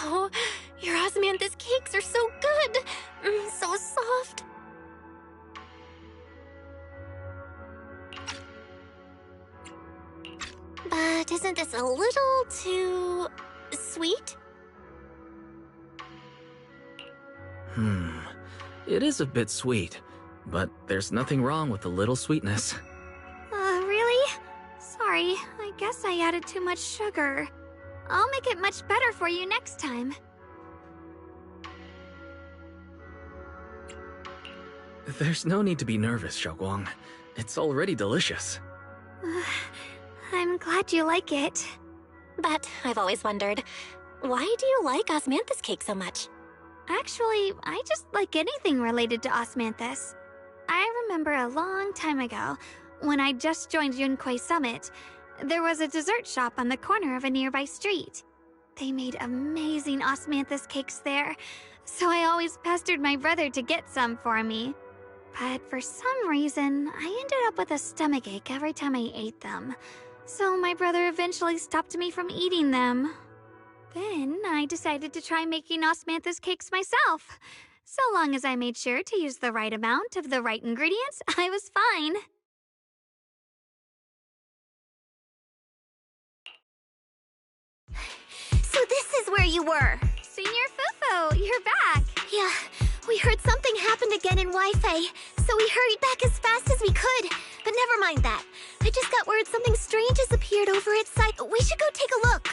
Wow, your osmanthus cakes are so good. So soft. But isn't this a little too sweet? It is a bit sweet, but there's nothing wrong with a little sweetness. Really? Sorry, I guess I added too much sugar. I'll make it much better for you next time. There's no need to be nervous, Xiaoguang. It's already delicious. I'm glad you like it. But I've always wondered, why do you like osmanthus cake so much? Actually, I just like anything related to osmanthus. I remember a long time ago, when I just joined Yunquai Summit, there was a dessert shop on the corner of a nearby street. They made amazing osmanthus cakes there, so I always pestered my brother to get some for me. But for some reason, I ended up with a stomachache every time I ate them. So my brother eventually stopped me from eating them. Then I decided to try making osmanthus cakes myself. So long as I made sure to use the right amount of the right ingredients, I was fine. So this is where you were. Senior Fufu, you're back. Yeah, we heard something happened again in Wi-Fi, so we hurried back as fast as we could. But never mind that. I just got word something strange has appeared over its side. We should go take a look.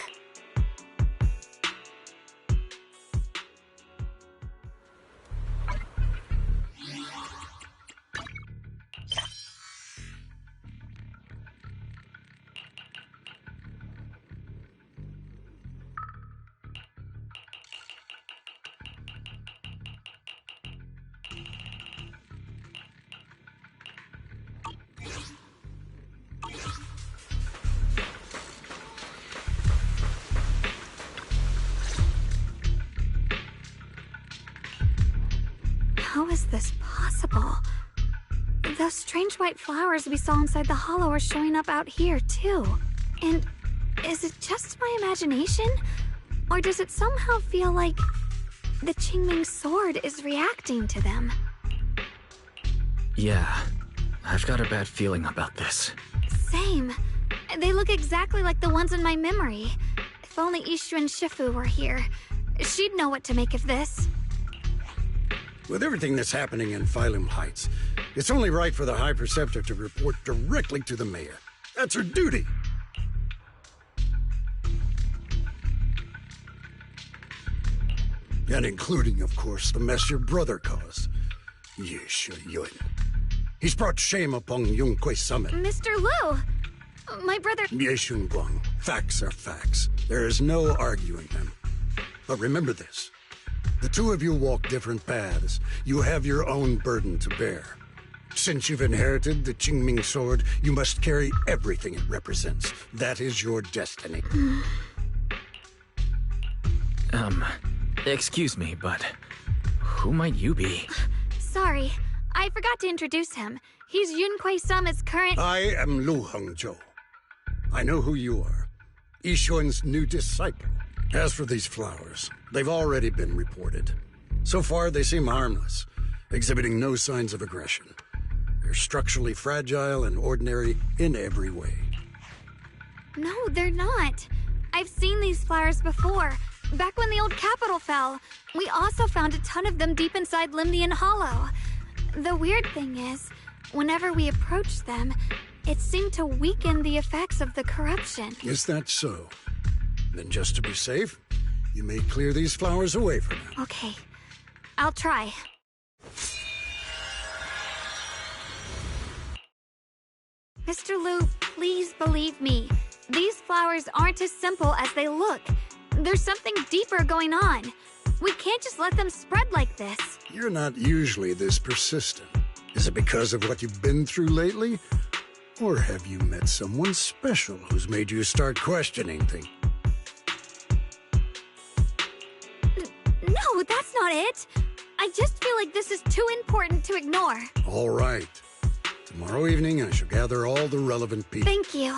How is this possible? Those strange white flowers we saw inside the hollow are showing up out here, too. And is it just my imagination? Or does it somehow feel like the Qingming sword is reacting to them? Yeah, I've got a bad feeling about this. Same. They look exactly like the ones in my memory. If only Ishu and Shifu were here. She'd know what to make of this. With everything that's happening in Phylum Heights, it's only right for the High Preceptor to report directly to the mayor. That's her duty. And including, of course, the mess your brother caused. Yeshu Yun. He's brought shame upon Yunquai Summit. Mr. Liu! My brother... Yeshun Guang. Facts are facts. There is no arguing them. But remember this. The two of you walk different paths. You have your own burden to bear. Since you've inherited the Qingming sword, you must carry everything it represents. That is your destiny. Excuse me, but who might you be? Sorry, I forgot to introduce him. He's Yunquai Summit's current... I am Lu Hengzhou. I know who you are. Yixuan's new disciple. As for these flowers, they've already been reported. So far, they seem harmless, exhibiting no signs of aggression. They're structurally fragile and ordinary in every way. No, they're not. I've seen these flowers before, back when the old capital fell. We also found a ton of them deep inside Limnian Hollow. The weird thing is, whenever we approached them, it seemed to weaken the effects of the corruption. Is that so? Then just to be safe, you may clear these flowers away for now. Okay, I'll try. Mr. Liu, please believe me. These flowers aren't as simple as they look. There's something deeper going on. We can't just let them spread like this. You're not usually this persistent. Is it because of what you've been through lately? Or have you met someone special who's made you start questioning things? No, that's not it. I just feel like this is too important to ignore. All right. Tomorrow evening, I shall gather all the relevant people. Thank you.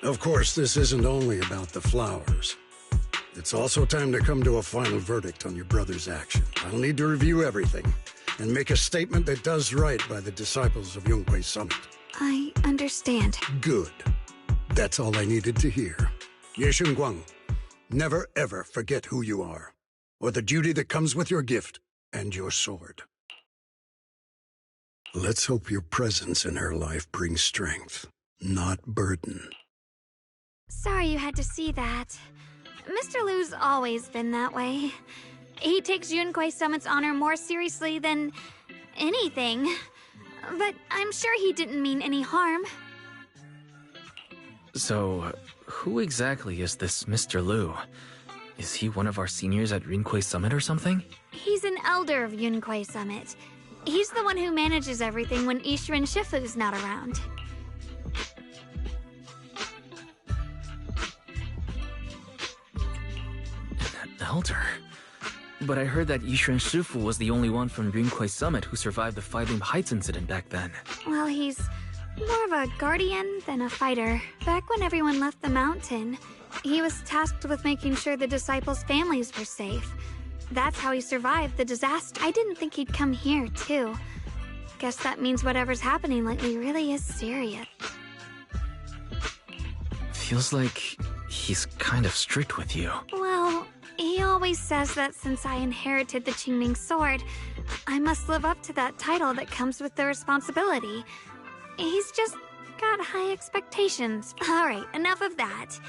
Of course, this isn't only about the flowers. It's also time to come to a final verdict on your brother's action. I'll need to review everything and make a statement that does right by the disciples of Yunkwei Summit. I understand. Good. That's all I needed to hear. Ye Guang, never ever forget who you are, or the duty that comes with your gift and your sword. Let's hope your presence in her life brings strength, not burden. Sorry you had to see that. Mr. Liu's always been that way. He takes Yunkwei Summit's honor more seriously than anything. But I'm sure he didn't mean any harm. So, who exactly is this Mr. Liu? Is he one of our seniors at Yunkwei Summit or something? He's an elder of Yunkwei Summit. He's the one who manages everything when Ishu and Shifu's not around. An elder? But I heard that Yishuan Shifu was the only one from Yunkwei Summit who survived the Five-Beam Heights incident back then. Well, he's more of a guardian than a fighter. Back when everyone left the mountain, he was tasked with making sure the disciples' families were safe. That's how he survived the disaster. I didn't think he'd come here, too. Guess that means whatever's happening lately really is serious. Feels like he's kind of strict with you. Well, he always says that since I inherited the Qingming sword, I must live up to that title that comes with the responsibility. He's just got high expectations. Alright, enough of that.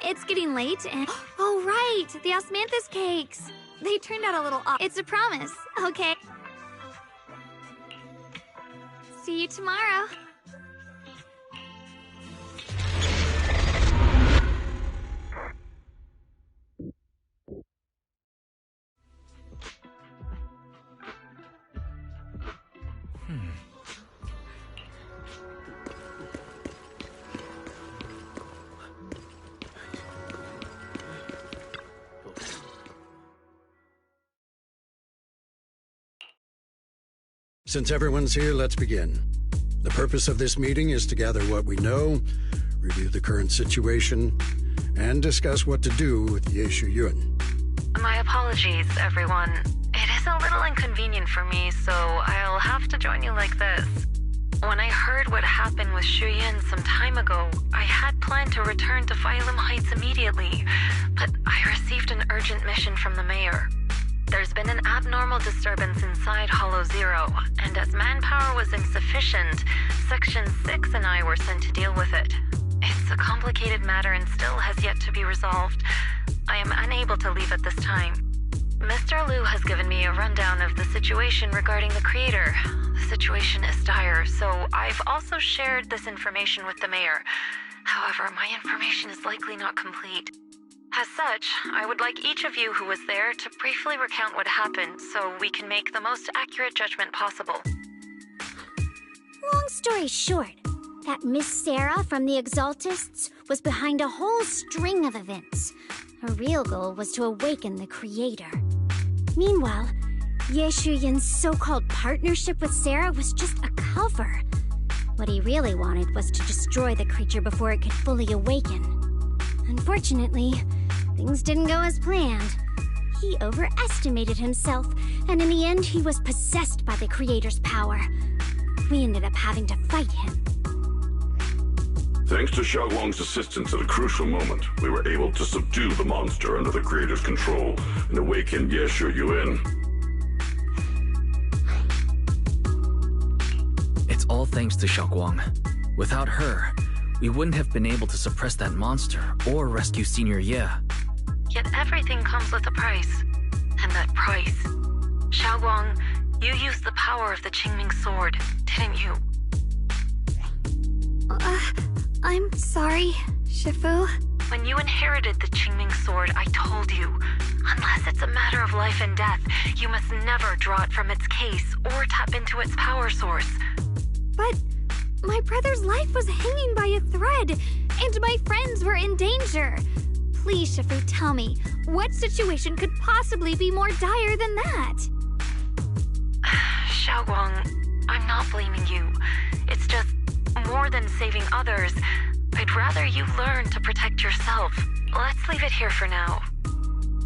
It's getting late and... Oh, right! The osmanthus cakes! They turned out a little off. It's a promise, okay? See you tomorrow. Since everyone's here, let's begin. The purpose of this meeting is to gather what we know, review the current situation, and discuss what to do with Yeshu Yun. My apologies, everyone. It is a little inconvenient for me, so I'll have to join you like this. When I heard what happened with Shu Yin some time ago, I had planned to return to Phylum Heights immediately, but I received an urgent mission from the mayor. There's been an abnormal disturbance inside Hollow Zero, and as manpower was insufficient, Section 6 and I were sent to deal with it. It's a complicated matter and still has yet to be resolved. I am unable to leave at this time. Mr. Liu has given me a rundown of the situation regarding the creator. The situation is dire, so I've also shared this information with the mayor. However, my information is likely not complete. As such, I would like each of you who was there to briefly recount what happened so we can make the most accurate judgment possible. Long story short, that Miss Sarah from the Exaltists was behind a whole string of events. Her real goal was to awaken the creator. Meanwhile, Yeshu Yin's so-called partnership with Sarah was just a cover. What he really wanted was to destroy the creature before it could fully awaken. Unfortunately, things didn't go as planned. He overestimated himself, and in the end he was possessed by the creator's power. We ended up having to fight him. Thanks to Xiaoguang's assistance at a crucial moment, we were able to subdue the monster under the creator's control and awaken Yeshu Yun. It's all thanks to Xiaoguang. Without her, we wouldn't have been able to suppress that monster or rescue Senior Ye. Yet everything comes with a price. And that price... Xiaoguang, you used the power of the Qingming sword, didn't you? I'm sorry, Shifu. When you inherited the Qingming sword, I told you, unless it's a matter of life and death, you must never draw it from its case or tap into its power source. But my brother's life was hanging by a thread, and my friends were in danger. Please, Shifu, tell me, what situation could possibly be more dire than that? Xiaoguang, I'm not blaming you. It's just, more than saving others, I'd rather you learn to protect yourself. Let's leave it here for now.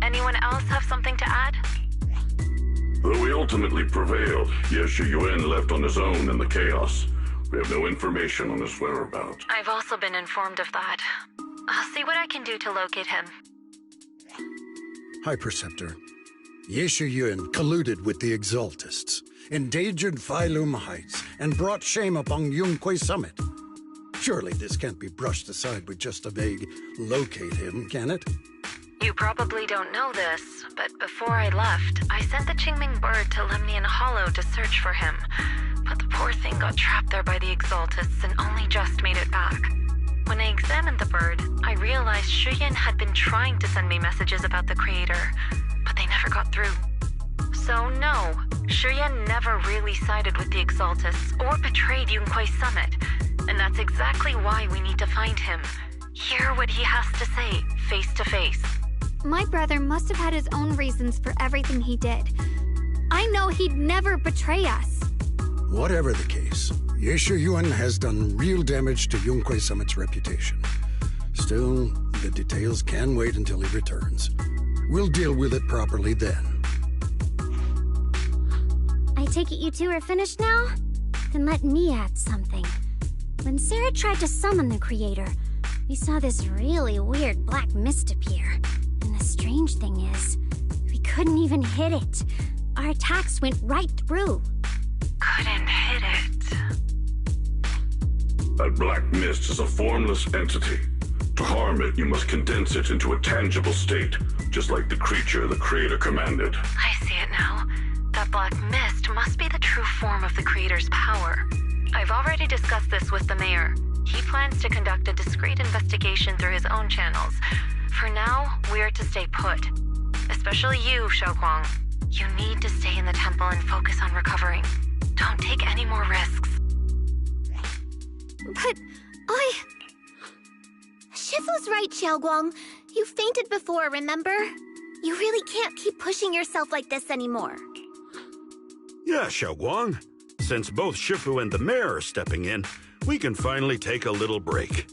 Anyone else have something to add? Though we ultimately prevailed, Yeshu Yuen left on his own in the chaos. We have no information on his whereabouts. I've also been informed of that. I'll see what I can do to locate him. High Preceptor, Yeshu Yuen colluded with the Exaltists, endangered Phylum Heights, and brought shame upon Yunquay Summit. Surely this can't be brushed aside with just a vague locate him, can it? You probably don't know this, but before I left, I sent the Qingming bird to Lemnian Hollow to search for him. But the poor thing got trapped there by the Exaltists and only just made it back. When I examined the bird, I realized Shuyan had been trying to send me messages about the Creator, but they never got through. So no, Shuyan never really sided with the Exaltists or betrayed Yunquay Summit, and that's exactly why we need to find him. Hear what he has to say, face to face. My brother must have had his own reasons for everything he did. I know he'd never betray us. Whatever the case, Yeshu Yuen has done real damage to Yunquay Summit's reputation. Still, the details can wait until he returns. We'll deal with it properly then. I take it you two are finished now? Then let me add something. When Sarah tried to summon the Creator, we saw this really weird black mist appear. And the strange thing is, we couldn't even hit it. Our attacks went right through. Couldn't hit it. That black mist is a formless entity. To harm it, you must condense it into a tangible state, just like the creature the Creator commanded. I see it now. That black mist must be the true form of the Creator's power. I've already discussed this with the mayor. He plans to conduct a discreet investigation through his own channels. For now, we're to stay put. Especially you, Xiaoguang. You need to stay in the temple and focus on recovering. Don't take any more risks. But Shifu's right, Xiaoguang. You fainted before, remember? You really can't keep pushing yourself like this anymore. Yeah, Xiaoguang. Since both Shifu and the mayor are stepping in, we can finally take a little break.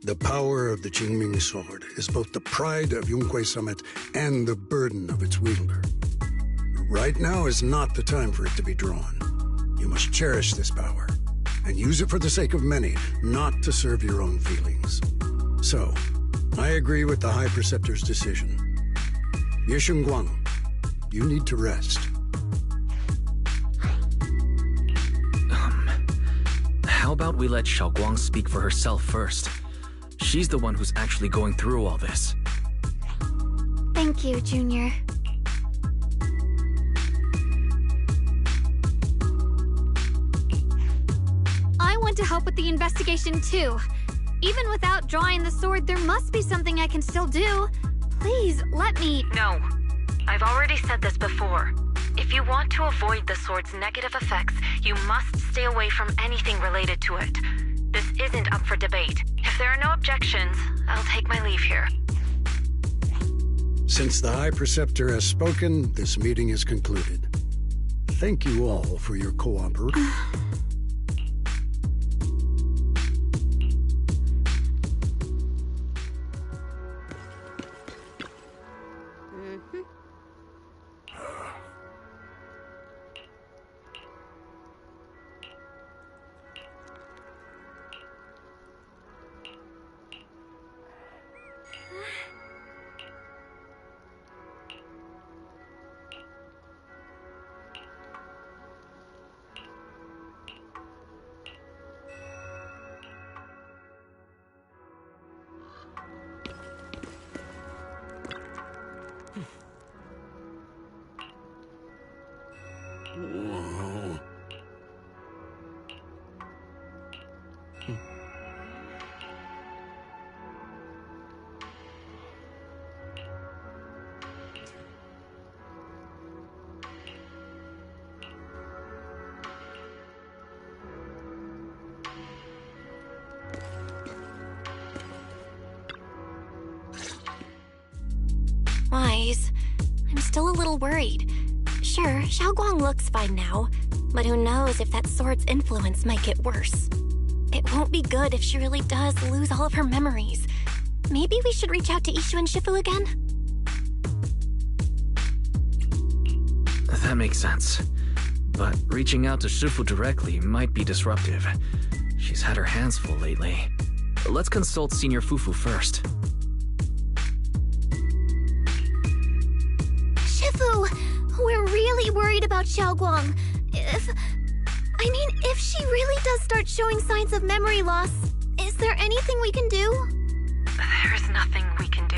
The power of the Qingming sword is both the pride of Yunquay Summit and the burden of its wielder. Right now is not the time for it to be drawn. You must cherish this power, and use it for the sake of many, not to serve your own feelings. So, I agree with the High Preceptor's decision. Yeshun Guang, you need to rest. How about we let Xiaoguang speak for herself first? She's the one who's actually going through all this. thank you, Junior. I want to help with the investigation too. Even without drawing the sword, there must be something I can still do. Please, let me... No. I've already said this before. If you want to avoid the sword's negative effects, you must stay away from anything related to it. This isn't up for debate. If there are no objections, I'll take my leave here. Since the High Preceptor has spoken, this meeting is concluded. Thank you all for your cooperation. Whoa. Wise, I'm still a little worried. Sure, Xiaoguang looks fine now, but who knows if that sword's influence might get worse. It won't be good if she really does lose all of her memories. Maybe we should reach out to Ishu and Shifu again? That makes sense. But reaching out to Shifu directly might be disruptive. She's had her hands full lately. Let's consult Senior Fufu first. Shifu, we're really worried about Xiaoguang. If she really does start showing signs of memory loss, is there anything we can do? There's nothing we can do.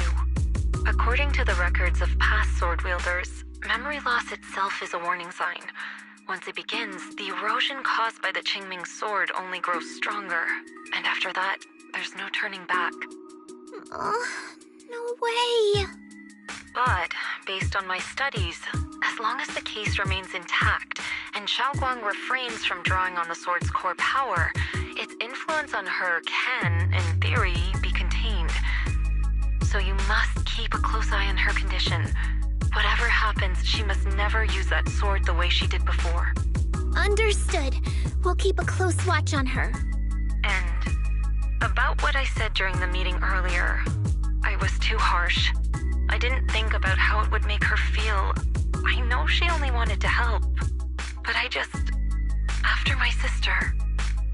According to the records of past sword wielders, memory loss itself is a warning sign. Once it begins, the erosion caused by the Qingming sword only grows stronger. And after that, there's no turning back. No way. But, based on my studies, as long as the case remains intact, and Xiaoguang refrains from drawing on the sword's core power, its influence on her can, in theory, be contained. So you must keep a close eye on her condition. Whatever happens, she must never use that sword the way she did before. Understood. We'll keep a close watch on her. And about what I said during the meeting earlier, I was too harsh. I didn't think about how it would make her feel. I know she only wanted to help. But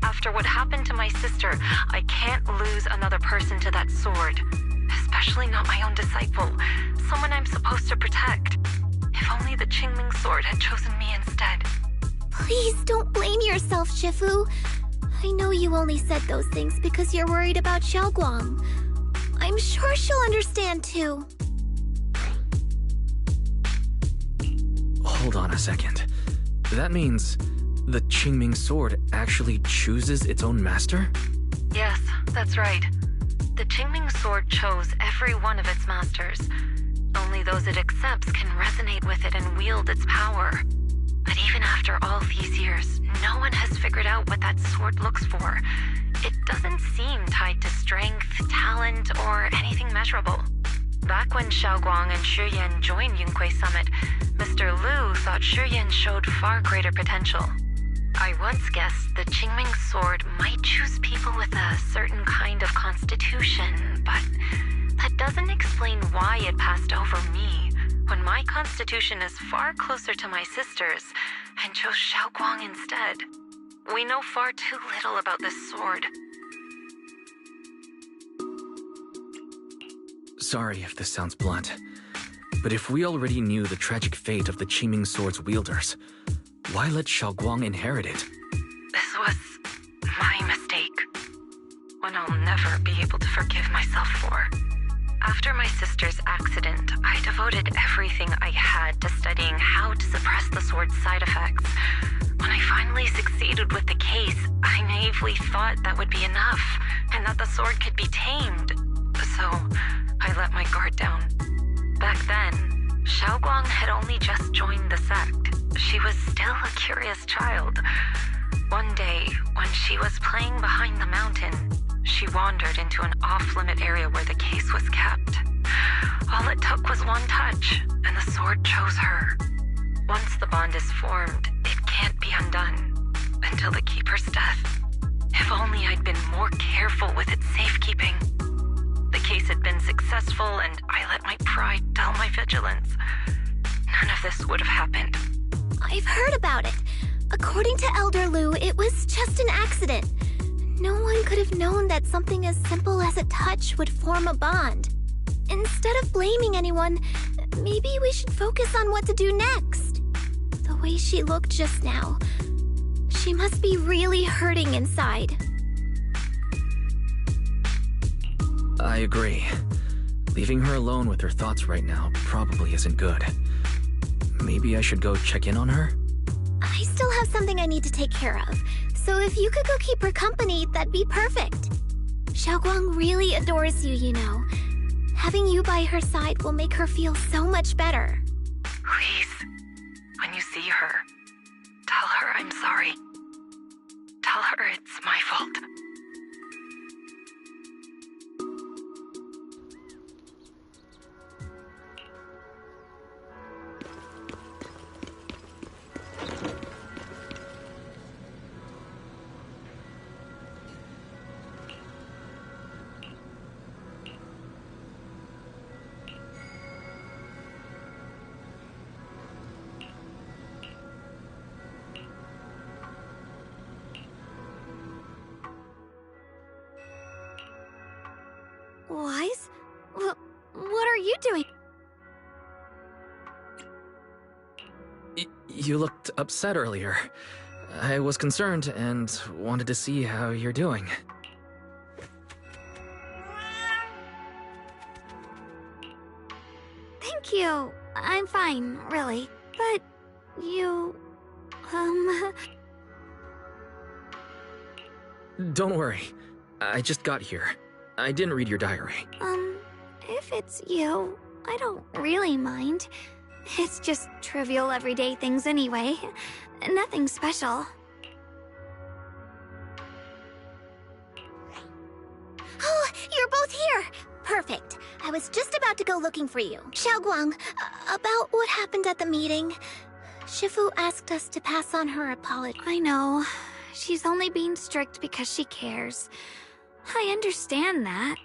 after what happened to my sister, I can't lose another person to that sword. Especially not my own disciple, someone I'm supposed to protect. If only the Qingming sword had chosen me instead. Please don't blame yourself, Shifu. I know you only said those things because you're worried about Xiaoguang. I'm sure she'll understand too. Hold on a second. That means the Qingming sword actually chooses its own master? Yes, that's right. The Qingming sword chose every one of its masters. Only those it accepts can resonate with it and wield its power. But even after all these years, no one has figured out what that sword looks for. It doesn't seem tied to strength, talent, or anything measurable. Back when Xiaoguang and Shi Yan joined Yunquei Summit, Mr. Liu thought Shi Yan showed far greater potential. I once guessed the Qingming sword might choose people with a certain kind of constitution, but that doesn't explain why it passed over me, when my constitution is far closer to my sister's, and chose Xiaoguang instead. We know far too little about this sword. Sorry if this sounds blunt, but if we already knew the tragic fate of the Qingming sword's wielders, why let Xiaoguang inherit it? This was my mistake. One I'll never be able to forgive myself for. After my sister's accident, I devoted everything I had to studying how to suppress the sword's side effects. When I finally succeeded with the case, I naively thought that would be enough, and that the sword could be tamed. So, I let my guard down. Back then, Xiaoguang had only just joined the sect. She was still a curious child. One day, when she was playing behind the mountain, she wandered into an off-limit area where the case was kept. All it took was one touch, and the sword chose her. Once the bond is formed, it can't be undone until the Keeper's death. If only I'd been more careful with its safekeeping. The case had been successful, and I let my pride dull my vigilance. None of this would have happened. I've heard about it. According to Elder Liu, it was just an accident. No one could have known that something as simple as a touch would form a bond. Instead of blaming anyone, maybe we should focus on what to do next. The way she looked just now, she must be really hurting inside. I agree. Leaving her alone with her thoughts right now probably isn't good. Maybe I should go check in on her? I still have something I need to take care of, so if you could go keep her company, that'd be perfect. Xiaoguang really adores you, you know. Having you by her side will make her feel so much better. Please, when you see her, tell her I'm sorry. Tell her it's my fault. doing? You looked upset earlier. I was concerned and wanted to see how you're doing. Thank you. I'm fine, really. But you... Don't worry. I just got here. I didn't read your diary. If it's you, I don't really mind. It's just trivial everyday things anyway. Nothing special. Oh, you're both here! Perfect. I was just about to go looking for you. Xiaoguang, about what happened at the meeting. Shifu asked us to pass on her apology. I know. She's only being strict because she cares. I understand that.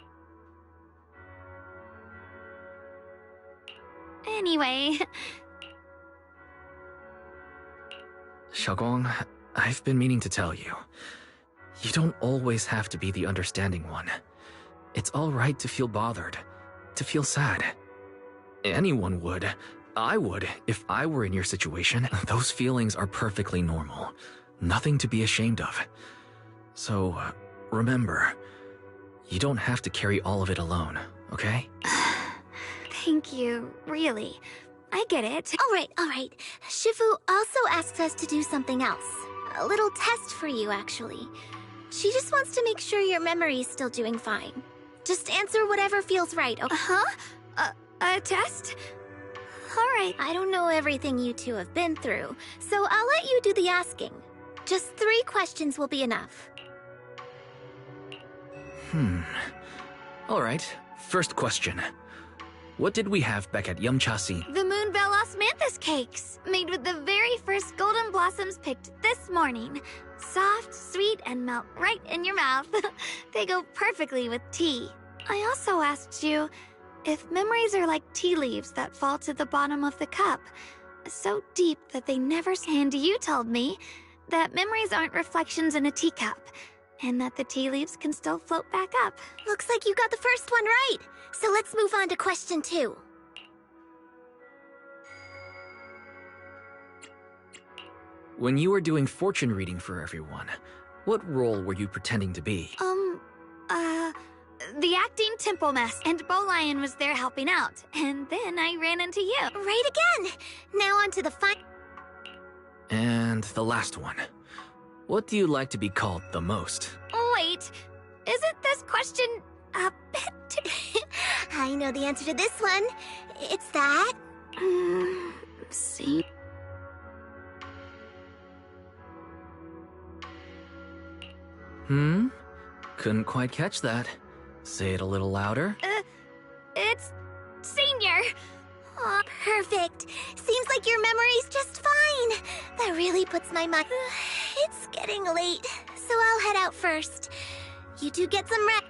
Anyway... Xiaoguang, I've been meaning to tell you. You don't always have to be the understanding one. It's alright to feel bothered, to feel sad. Anyone would. I would, if I were in your situation. Those feelings are perfectly normal. Nothing to be ashamed of. So, remember, you don't have to carry all of it alone, okay? Thank you, really. I get it. All right. Shifu also asked us to do something else. A little test for you, actually. She just wants to make sure your memory's still doing fine. Just answer whatever feels right, okay? Huh? A test? Alright. I don't know everything you two have been through, so I'll let you do the asking. Just 3 questions will be enough. Alright, first question. What did we have back at Yumcha-si? The Moonbell Osmanthus cakes, made with the very first golden blossoms picked this morning. Soft, sweet, and melt right in your mouth. They go perfectly with tea. I also asked you if memories are like tea leaves that fall to the bottom of the cup, so deep that they never... And you told me that memories aren't reflections in a teacup, and that the tea leaves can still float back up. Looks like you got the first one right. So let's move on to question 2. When you were doing fortune reading for everyone, what role were you pretending to be? The acting temple mess, and Bowlion was there helping out, and then I ran into you. Right again! Now on to the And the last one. What do you like to be called the most? Wait, isn't this question a bit... I know the answer to this one. It's that... See? Couldn't quite catch that. Say it a little louder. It's... Senior! Aw, perfect. Seems like your memory's just fine. That really puts my mind... It's getting late, so I'll head out first. You two get some rest.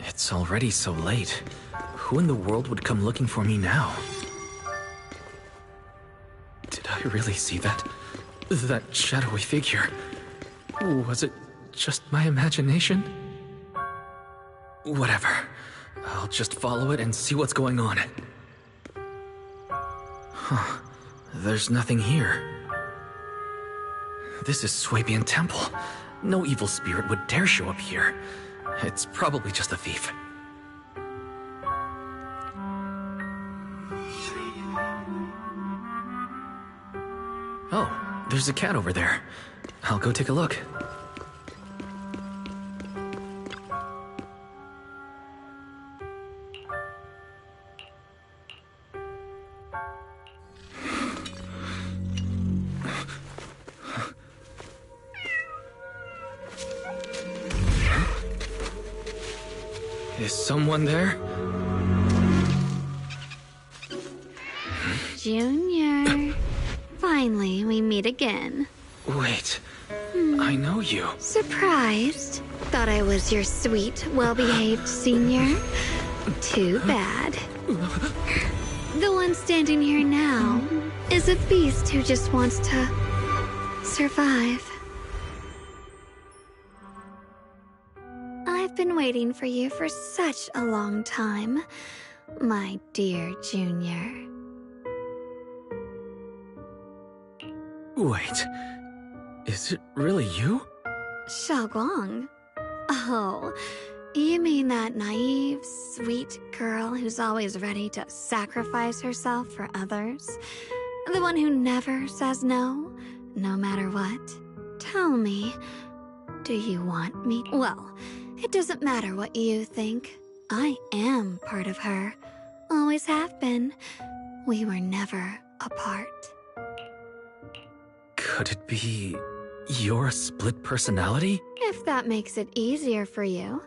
It's already so late. Who in the world would come looking for me now? Did I really see that? That shadowy figure? Was it just my imagination? Whatever. I'll just follow it and see what's going on. Huh. There's nothing here. This is Swabian Temple. No evil spirit would dare show up here. It's probably just a thief. Oh, there's a cat over there. I'll go take a look. Is someone there? Junior. Finally, we meet again. Wait, I know you. Surprised? Thought I was your sweet, well-behaved senior? Too bad. The one standing here now is a beast who just wants to survive. I've been waiting for you for such a long time, my dear Junior. Wait, is it really you? Xiaoguang? Oh, you mean that naive, sweet girl who's always ready to sacrifice herself for others? The one who never says no, no matter what? Tell me, do you want me? Well, it doesn't matter what you think. I am part of her. Always have been. We were never apart. Could it be you're a split personality? If that makes it easier for you,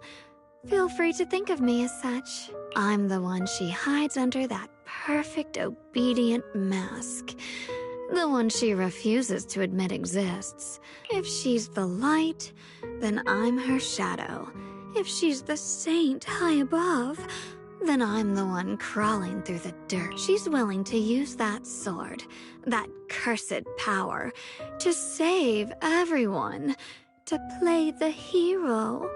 feel free to think of me as such. I'm the one she hides under that perfect, obedient mask. The one she refuses to admit exists. If she's the light, then I'm her shadow. If she's the saint high above, then I'm the one crawling through the dirt. She's willing to use that sword, that cursed power, to save everyone, to play the hero.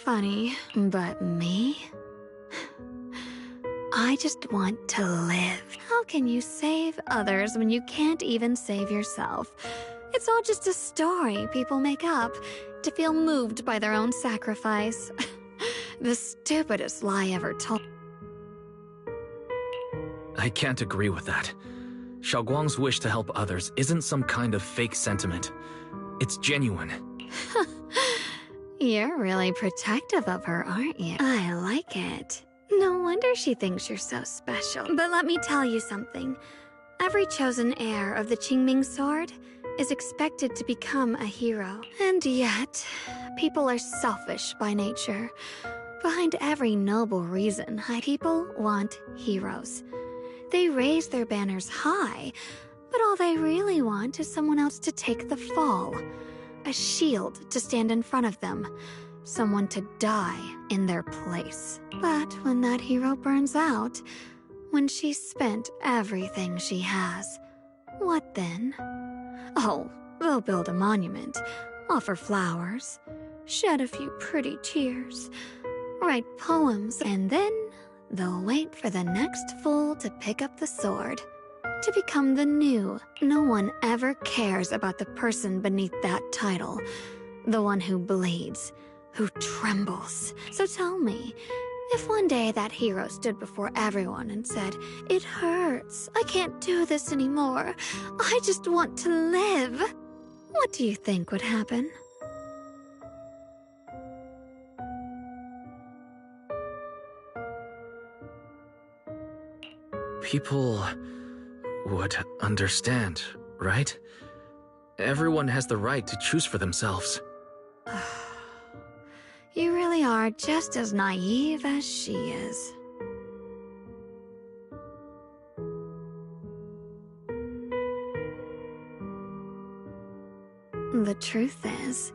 Funny, but me? I just want to live. How can you save others when you can't even save yourself? It's all just a story people make up to feel moved by their own sacrifice. The stupidest lie ever told. I can't agree with that. Xiaoguang's wish to help others isn't some kind of fake sentiment. It's genuine. You're really protective of her, aren't you? I like it. No wonder she thinks you're so special. But let me tell you something. Every chosen heir of the Qingming sword is expected to become a hero. And yet, people are selfish by nature. Behind every noble reason, people want heroes. They raise their banners high, but all they really want is someone else to take the fall. A shield to stand in front of them. Someone to die in their place. But when that hero burns out, when she's spent everything she has, what then? Oh, they'll build a monument, offer flowers, shed a few pretty tears, write poems, and then they'll wait for the next fool to pick up the sword, to become the new. No one ever cares about the person beneath that title, the one who bleeds, who trembles. So tell me, if one day that hero stood before everyone and said, "It hurts, I can't do this anymore, I just want to live," what do you think would happen? People would understand, right? Everyone has the right to choose for themselves. You really are just as naive as she is. The truth is,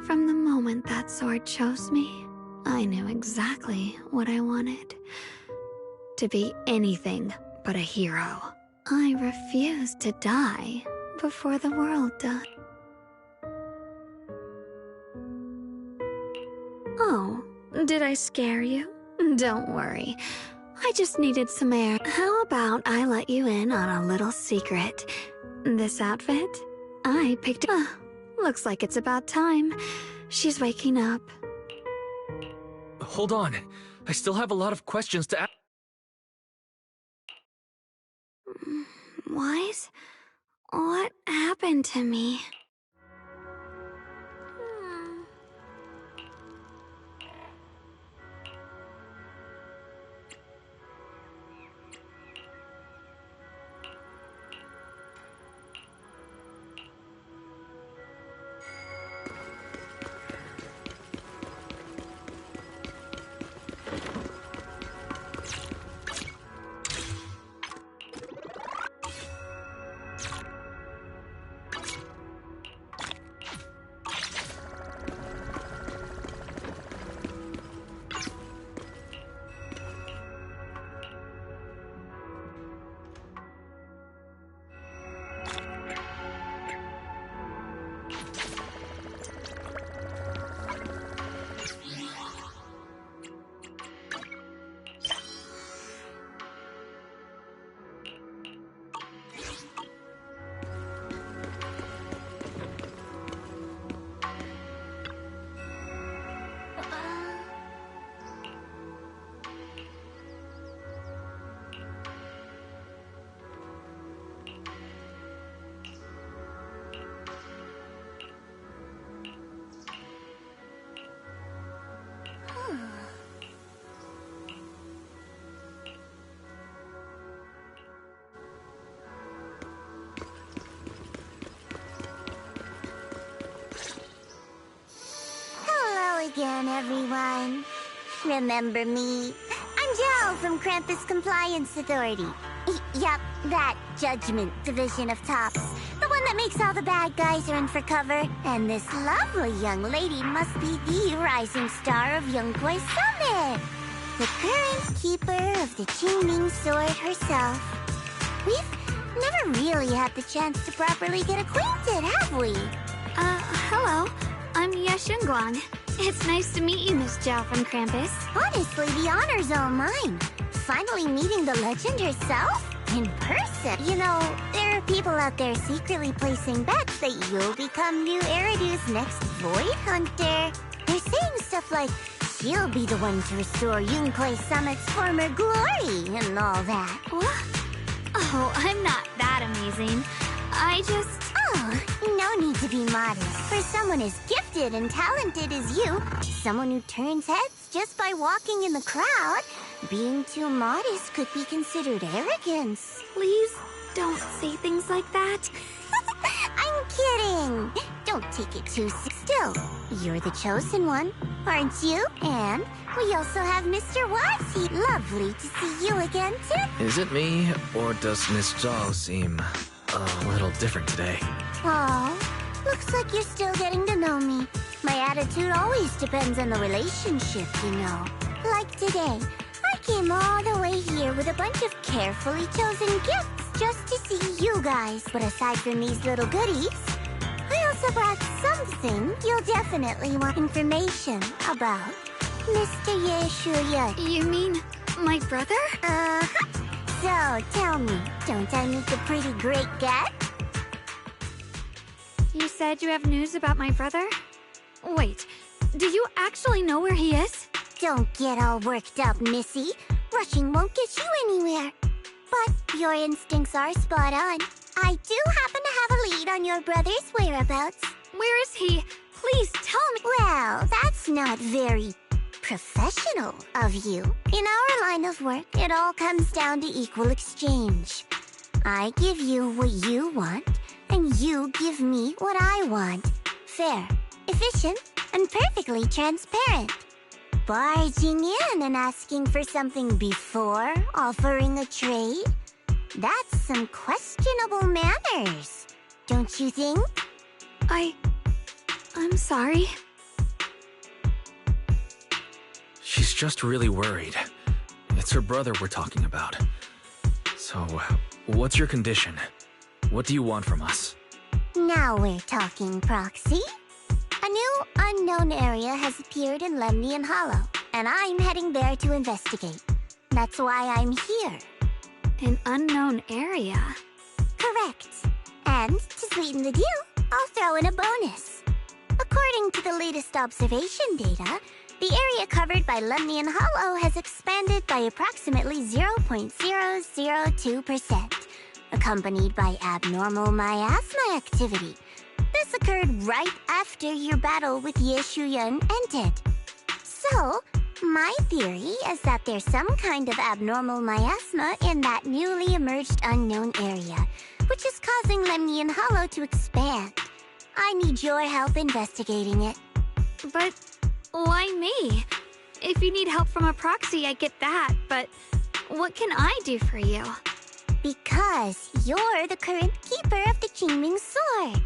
from the moment that sword chose me, I knew exactly what I wanted. To be anything but a hero. I refused to die before the world does. Oh, did I scare you? Don't worry. I just needed some air. How about I let you in on a little secret? This outfit? I picked... looks like it's about time. She's waking up. Hold on. I still have a lot of questions to ask. Wise? What happened to me? Again, everyone. Remember me? I'm Jill from Krampus Compliance Authority. Yep, that Judgment Division of Tops. The one that makes all the bad guys run for cover. And this lovely young lady must be the rising star of Yunkwai Summit. The current keeper of the Qingming Sword herself. We've never really had the chance to properly get acquainted, have we? Hello. I'm Yashunguang. It's nice to meet you, Miss Zhao from Krampus. Honestly, the honor's all mine. Finally meeting the legend herself? In person. You know, there are people out there secretly placing bets that you'll become new Eridu's next Void Hunter. They're saying stuff like, she'll be the one to restore Yunkwai Summit's former glory and all that. What? Oh, I'm not that amazing. I just... Oh, no need to be modest. For someone as gifted and talented as you, someone who turns heads just by walking in the crowd, being too modest could be considered arrogance. Please don't say things like that. I'm kidding. Don't take it too seriously. Still, you're the chosen one, aren't you? And we also have Mr. Wazi. Lovely to see you again, too. Is it me, or does Miss Zhao seem a little different today? Oh, looks like you're still getting to know me. My attitude always depends on the relationship, you know. Like today, I came all the way here with a bunch of carefully chosen gifts just to see you guys. But aside from these little goodies, I also brought something you'll definitely want information about. Mr. Yeshuya. You mean my brother? Uh-huh. So, tell me, don't I make a pretty great get? You said you have news about my brother? Wait, do you actually know where he is? Don't get all worked up, Missy. Rushing won't get you anywhere. But your instincts are spot on. I do happen to have a lead on your brother's whereabouts. Where is he? Please tell me. Well, that's not very professional of you. In our line of work, it all comes down to equal exchange. I give you what you want, and you give me what I want. Fair, efficient, and perfectly transparent. Barging in and asking for something before offering a trade? That's some questionable manners, don't you think? I'm sorry. She's just really worried. It's her brother we're talking about. So, what's your condition? What do you want from us? Now we're talking, Proxy. A new unknown area has appeared in Lemnian Hollow, and I'm heading there to investigate. That's why I'm here. An unknown area? Correct. And to sweeten the deal, I'll throw in a bonus. According to the latest observation data, the area covered by Lemnian Hollow has expanded by approximately 0.002%, accompanied by abnormal miasma activity. This occurred right after your battle with Ye Shuyan ended. So, my theory is that there's some kind of abnormal miasma in that newly emerged unknown area, which is causing Lemnian Hollow to expand. I need your help investigating it. But why me? If you need help from a proxy, I get that, but what can I do for you? Because you're the current keeper of the Qingming Sword.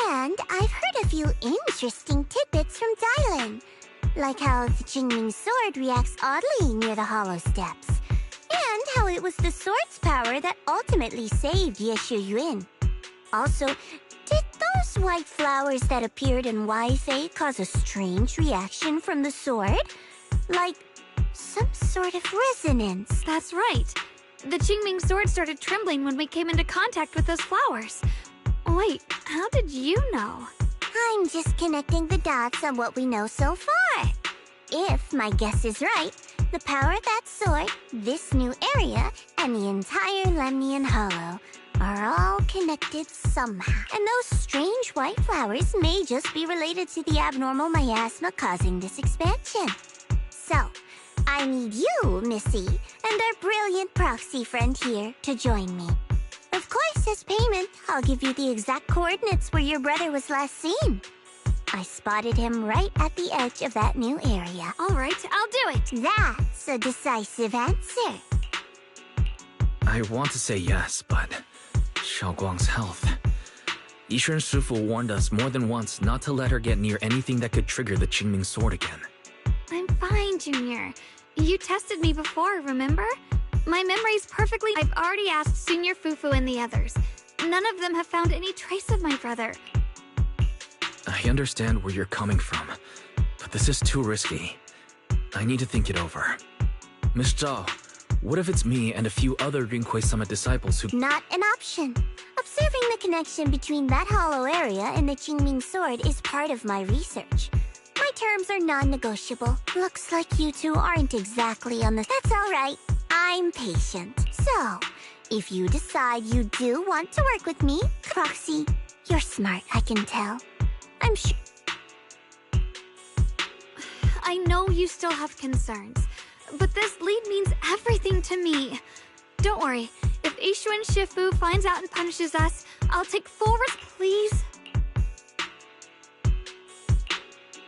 And I've heard a few interesting tidbits from Dylan, like how the Qingming Sword reacts oddly near the Hollow Steps, and how it was the sword's power that ultimately saved Ye Shuyan. Also, did those white flowers that appeared in Wi-Fi cause a strange reaction from the sword? Like some sort of resonance. That's right. The Qingming Sword started trembling when we came into contact with those flowers. Wait, how did you know? I'm just connecting the dots on what we know so far. If my guess is right, the power of that sword, this new area, and the entire Lemnian Hollow are all connected somehow. And those strange white flowers may just be related to the abnormal miasma causing this expansion. So, I need you, Missy, and our brilliant proxy friend here to join me. Of course, as payment, I'll give you the exact coordinates where your brother was last seen. I spotted him right at the edge of that new area. All right, I'll do it. That's a decisive answer. I want to say yes, but Xiaoguang's health. Yishuan Shifu warned us more than once not to let her get near anything that could trigger the Qingming Sword again. I'm fine, Junior. You tested me before, remember? My memory's perfectly... I've already asked Senior Fufu and the others. None of them have found any trace of my brother. I understand where you're coming from, but this is too risky. I need to think it over. Miss Zhao, what if it's me and a few other Rinkwei Summit disciples who... Not an option. Observing the connection between that hollow area and the Qingming Sword is part of my research. My terms are non-negotiable. Looks like you two aren't exactly on the... That's all right. I'm patient. So, if you decide you do want to work with me, Proxy, you're smart, I can tell. I'm sure... I know you still have concerns, but this lead means everything to me. Don't worry, if Ishuan Shifu finds out and punishes us, I'll take full risk, please.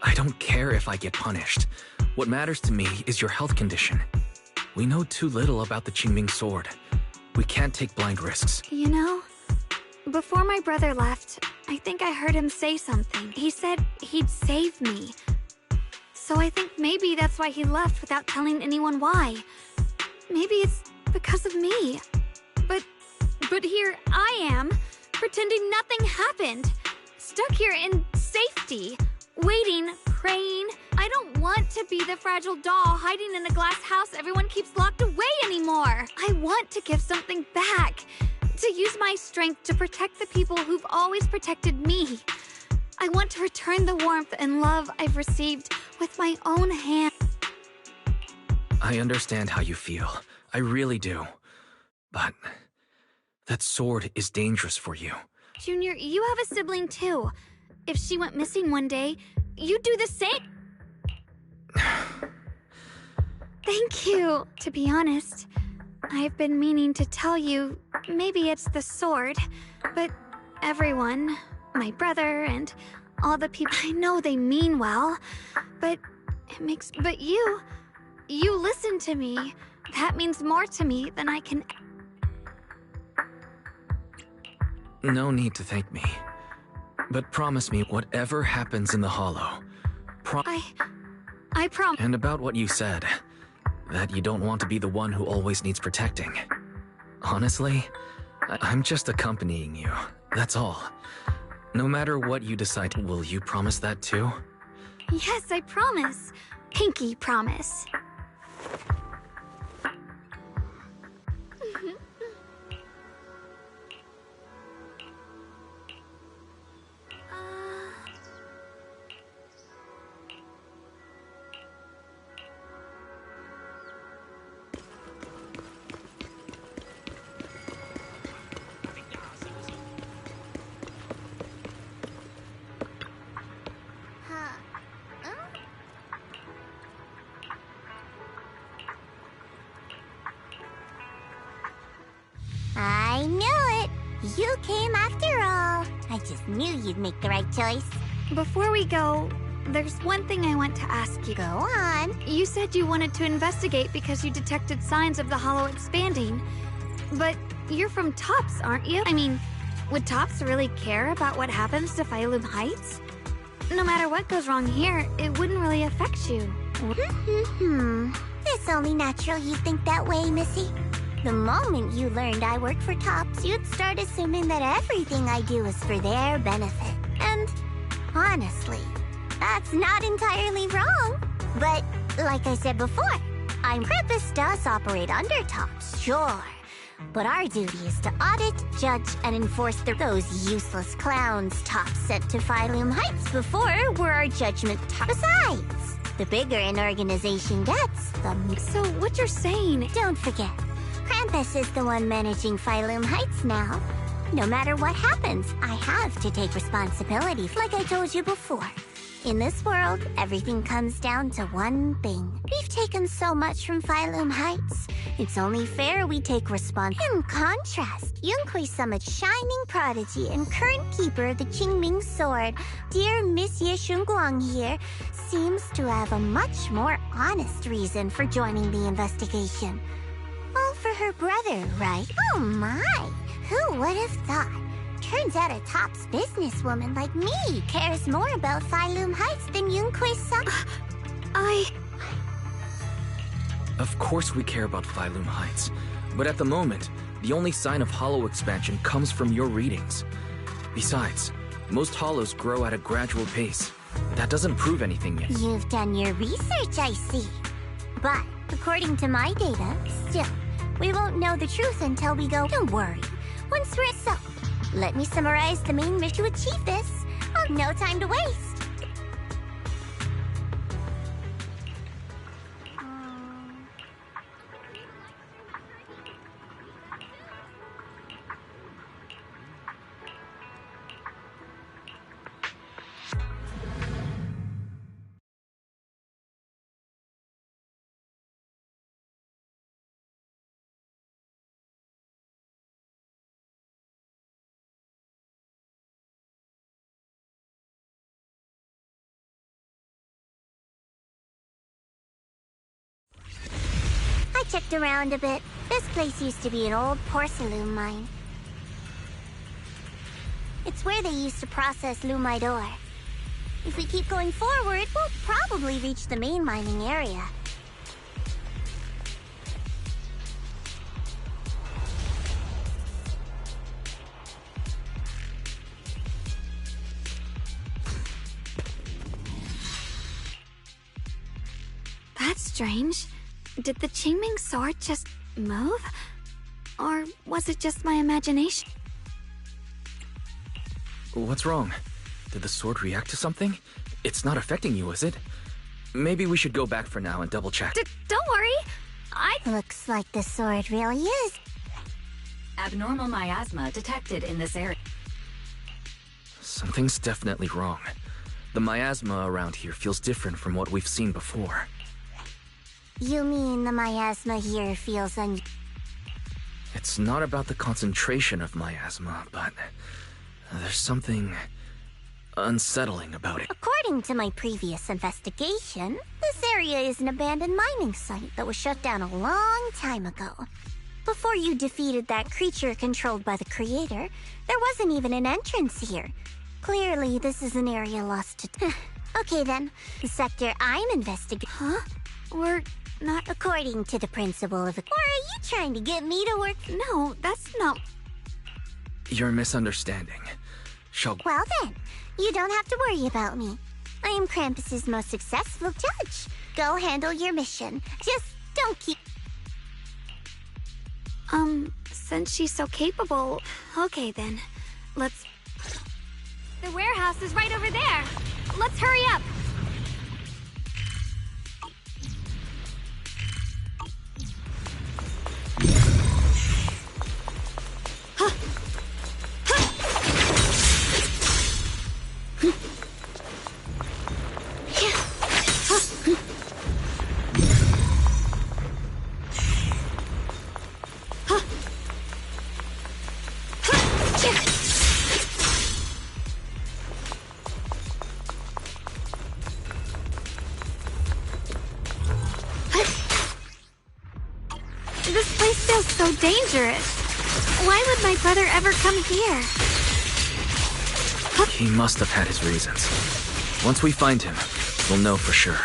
I don't care if I get punished. What matters to me is your health condition. We know too little about the Qingming Sword. We can't take blind risks. You know, before my brother left, I think I heard him say something. He said he'd save me. So I think maybe that's why he left without telling anyone why. Maybe it's because of me. But here I am, pretending nothing happened. Stuck here in safety, waiting, praying. I don't want to be the fragile doll hiding in a glass house everyone keeps locked away anymore. I want to give something back. To use my strength to protect the people who've always protected me. I want to return the warmth and love I've received with my own hand. I understand how you feel. I really do. But that sword is dangerous for you. Junior, you have a sibling too. If she went missing one day, you'd do the same. Thank you. To be honest, I've been meaning to tell you, maybe it's the sword, but everyone, my brother and all the people, I know they mean well, but you listen to me. That means more to me than I can. No need to thank me. But promise me whatever happens in the Hollow. I promise. And about what you said, that you don't want to be the one who always needs protecting. Honestly, I'm just accompanying you, that's all. No matter what you decide, will you promise that too? Yes, I promise. Pinky promise. him after all. I just knew you'd make the right choice. Before we go, there's one thing I want to ask you. Go on. You said you wanted to investigate because you detected signs of the hollow expanding. But you're from Tops, aren't you? I mean, would Tops really care about what happens to Phylum Heights? No matter what goes wrong here, it wouldn't really affect you. It's only natural you think that way, Missy. The moment you learned I work for Tops, you'd start assuming that everything I do is for their benefit. And honestly, that's not entirely wrong. But like I said before, Krampus does operate under Tops, sure. But our duty is to audit, judge, and enforce those useless clowns Tops sent to Phylum Heights before we're our judgment. Besides, the bigger an organization gets, the... So what you're saying... Don't forget, Krampus is the one managing Phylum Heights now. No matter what happens, I have to take responsibility, like I told you before. In this world, everything comes down to one thing. We've taken so much from Phylum Heights. It's only fair we take responsibility. In contrast, Yunquei Summit's shining prodigy and current keeper of the Qingming Sword, dear Miss Ye Shunguang here, seems to have a much more honest reason for joining the investigation. All for her brother, right? Oh my! Who would have thought? Turns out a Tops businesswoman like me cares more about Phylum Heights than Yunquei Summit. Of course we care about Phylum Heights, but at the moment, the only sign of hollow expansion comes from your readings. Besides, most hollows grow at a gradual pace. That doesn't prove anything yet. You've done your research, I see. But, according to my data, still, we won't know the truth until we go. Don't worry. Once we're so, let me summarize the main mission to achieve this. Oh, no time to waste. I checked around a bit. This place used to be an old porcelain mine. It's where they used to process lumite ore. If we keep going forward, we'll probably reach the main mining area. That's strange. Did the Qingming sword just move? Or was it just my imagination? What's wrong? Did the sword react to something? It's not affecting you, is it? Maybe we should go back for now and double check. Don't worry. Looks like the sword really is. Abnormal miasma detected in this area. Something's definitely wrong. The miasma around here feels different from what we've seen before. You mean the miasma here feels It's not about the concentration of miasma, but there's something unsettling about it. According to my previous investigation, this area is an abandoned mining site that was shut down a long time ago. Before you defeated that creature controlled by the Creator, there wasn't even an entrance here. Clearly, this is an area lost to... Okay then, the sector I'm investigating... Huh? We're not... According to the principle of... Or are you trying to get me to work... No, that's not... You're misunderstanding. Well then, you don't have to worry about me. I am Krampus's most successful judge. Go handle your mission. Just don't keep... Since she's so capable... Okay then, let's... The warehouse is right over there! Let's hurry up! dangerous. Why would my brother ever come here? He must have had his reasons. Once we find him, we'll know for sure.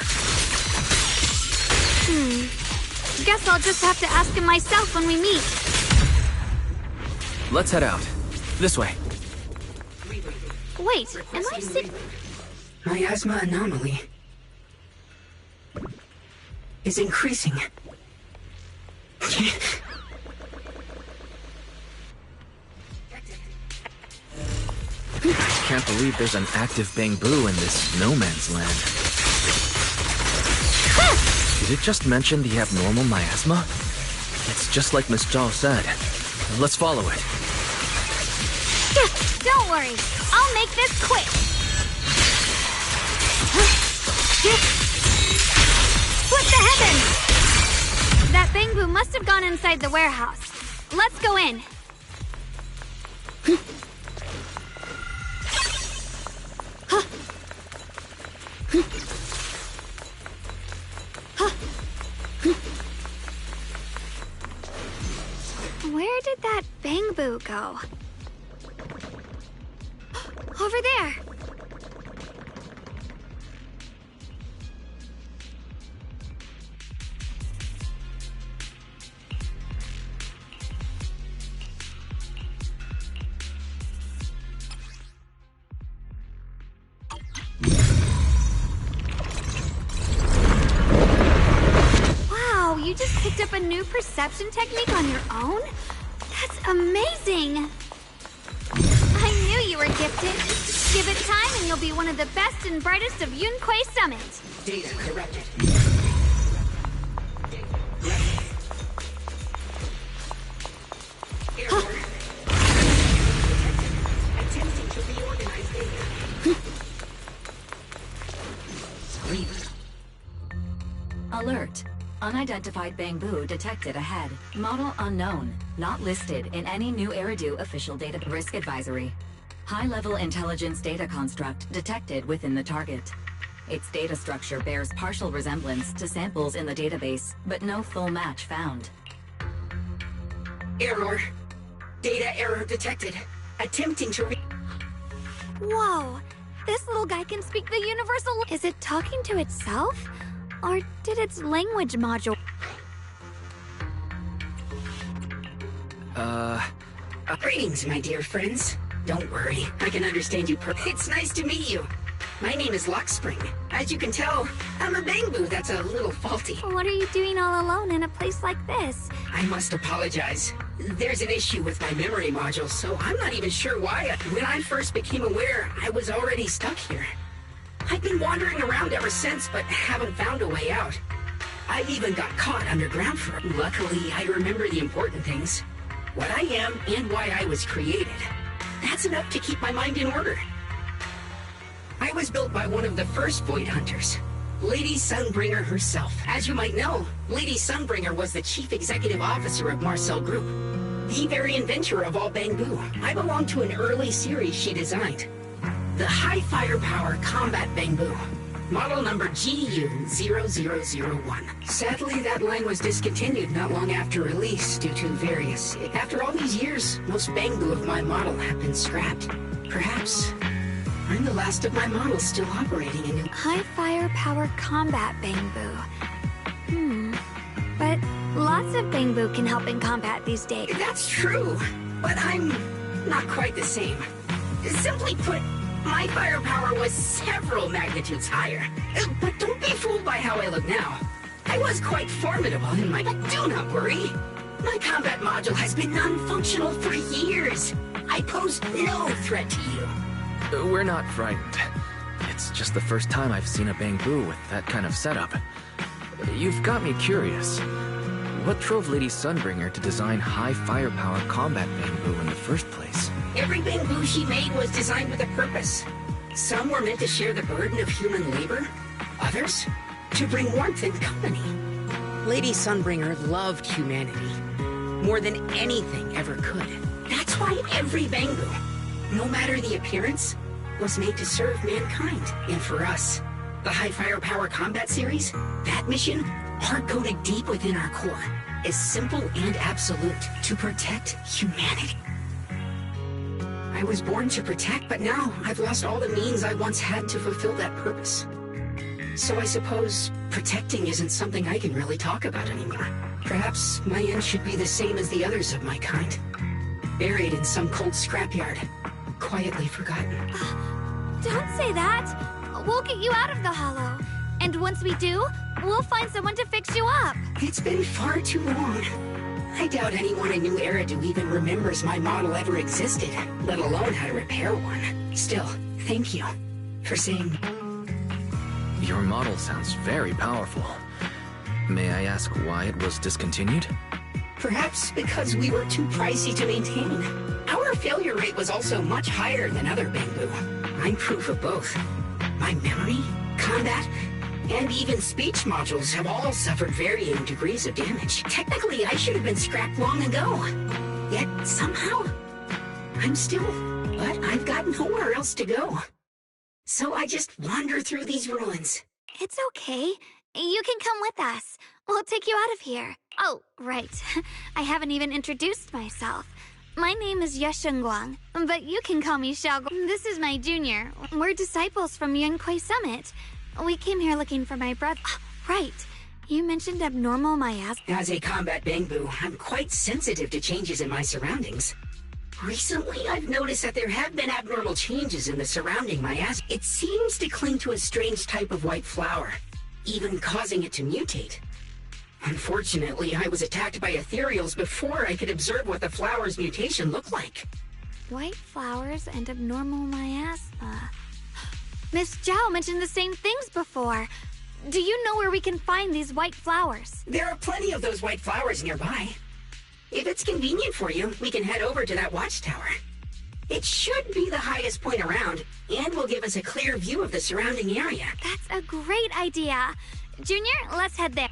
Guess I'll just have to ask him myself when we meet. Let's head out. This way. Wait, am I sick? Miasma anomaly is increasing. Can't believe there's an active Bangboo in this no man's land. Did it just mention the abnormal miasma? It's just like Miss Zhao said. Let's follow it. Don't worry, I'll make this quick. Split the heavens! That Bangboo must have gone inside the warehouse. Let's go in. Where did that Bangboo go? Over there! Wow, you just picked up a new perception technique on your own? That's amazing! I knew you were gifted. Give it time and you'll be one of the best and brightest of Yunquay Summit. Data corrupted. Error. Attempting to reorganize data. Alert. Unidentified Bangboo detected ahead. Model unknown. Not listed in any new Eridu official data. Risk advisory. High-level intelligence data construct detected within the target. Its data structure bears partial resemblance to samples in the database, but no full match found. Error. Data error detected. Attempting to Whoa! This little guy can speak the universal... Is it talking to itself? Or did its language module... Greetings, my dear friends. Don't worry, I can understand you It's nice to meet you. My name is Lockspring. As you can tell, I'm a Bangboo that's a little faulty. What are you doing all alone in a place like this? I must apologize. There's an issue with my memory module, so I'm not even sure why. When I first became aware, I was already stuck here. I've been wandering around ever since, but haven't found a way out. I even got caught underground for it. Luckily, I remember the important things. What I am and why I was created. That's enough to keep my mind in order. I was built by one of the first Void Hunters, Lady Sunbringer herself. As you might know, Lady Sunbringer was the chief executive officer of Marcel Group, the very inventor of all Bangboo. I belong to an early series she designed, the High Firepower Combat Bangboo, model number GU0001. Sadly, that line was discontinued not long after release due to various... After all these years, most Bangboo of my model have been scrapped. Perhaps I'm the last of my models still operating in... High firepower combat Bangboo. But lots of Bangboo can help in combat these days. That's true, but I'm not quite the same. Simply put, my firepower was several magnitudes higher. But don't be fooled by how I look now. I was quite formidable in my... But do not worry. My combat module has been non-functional for years. I pose no threat to you. We're not frightened. It's just the first time I've seen a Bangboo with that kind of setup. You've got me curious. What drove Lady Sunbringer to design high firepower combat Bangboo in the first place? Every Bangboo she made was designed with a purpose. Some were meant to share the burden of human labor. Others, to bring warmth and company. Lady Sunbringer loved humanity more than anything ever could. That's why every Bangboo, no matter the appearance, was made to serve mankind. And for us, the High Firepower Combat Series, that mission, hard-coded deep within our core. is simple and absolute: to protect humanity. I was born to protect, but now I've lost all the means I once had to fulfill that purpose. So I suppose protecting isn't something I can really talk about anymore. Perhaps my end should be the same as the others of my kind. Buried in some cold scrapyard, quietly forgotten. Don't say that. We'll get you out of the hollow. And once we do, we'll find someone to fix you up. It's been far too long. I doubt anyone in New Eridu even remembers my model ever existed, let alone how to repair one. Still, thank you for saying... Your model sounds very powerful. May I ask why it was discontinued? Perhaps because we were too pricey to maintain. Our failure rate was also much higher than other Bamboo. I'm proof of both. My memory, combat, and even speech modules have all suffered varying degrees of damage. Technically, I should have been scrapped long ago. Yet, somehow, I'm still... But I've got nowhere else to go. So I just wander through these ruins. It's okay. You can come with us. We'll take you out of here. Oh, right. I haven't even introduced myself. My name is Yeshengguang, but you can call me Xiaoguang. This is my junior. We're disciples from Yunquei Summit. We came here looking for my brother. Right. You mentioned abnormal miasma. As a combat Bamboo, I'm quite sensitive to changes in my surroundings. Recently, I've noticed that there have been abnormal changes in the surrounding miasma. It seems to cling to a strange type of white flower, even causing it to mutate. Unfortunately, I was attacked by ethereals before I could observe what the flower's mutation looked like. White flowers and abnormal miasma. Miss Zhao mentioned the same things before. Do you know where we can find these white flowers? There are plenty of those white flowers nearby. If it's convenient for you, we can head over to that watchtower. It should be the highest point around, and will give us a clear view of the surrounding area. That's a great idea. Junior, let's head there.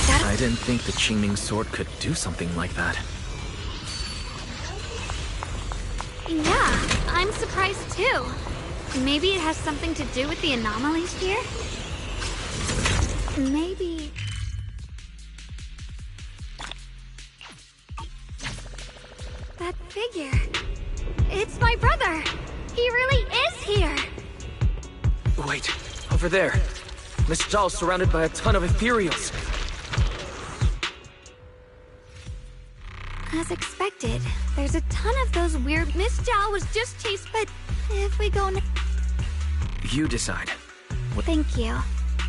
I didn't think the Qingming sword could do something like that. Yeah, I'm surprised too. Maybe it has something to do with the anomalies here? Maybe... That figure... It's my brother! He really is here! Wait, over there. Miss Zhao's surrounded by a ton of ethereals. As expected, there's a ton of those weird... Miss Zhao was just chased, but if we go... You decide. Thank you.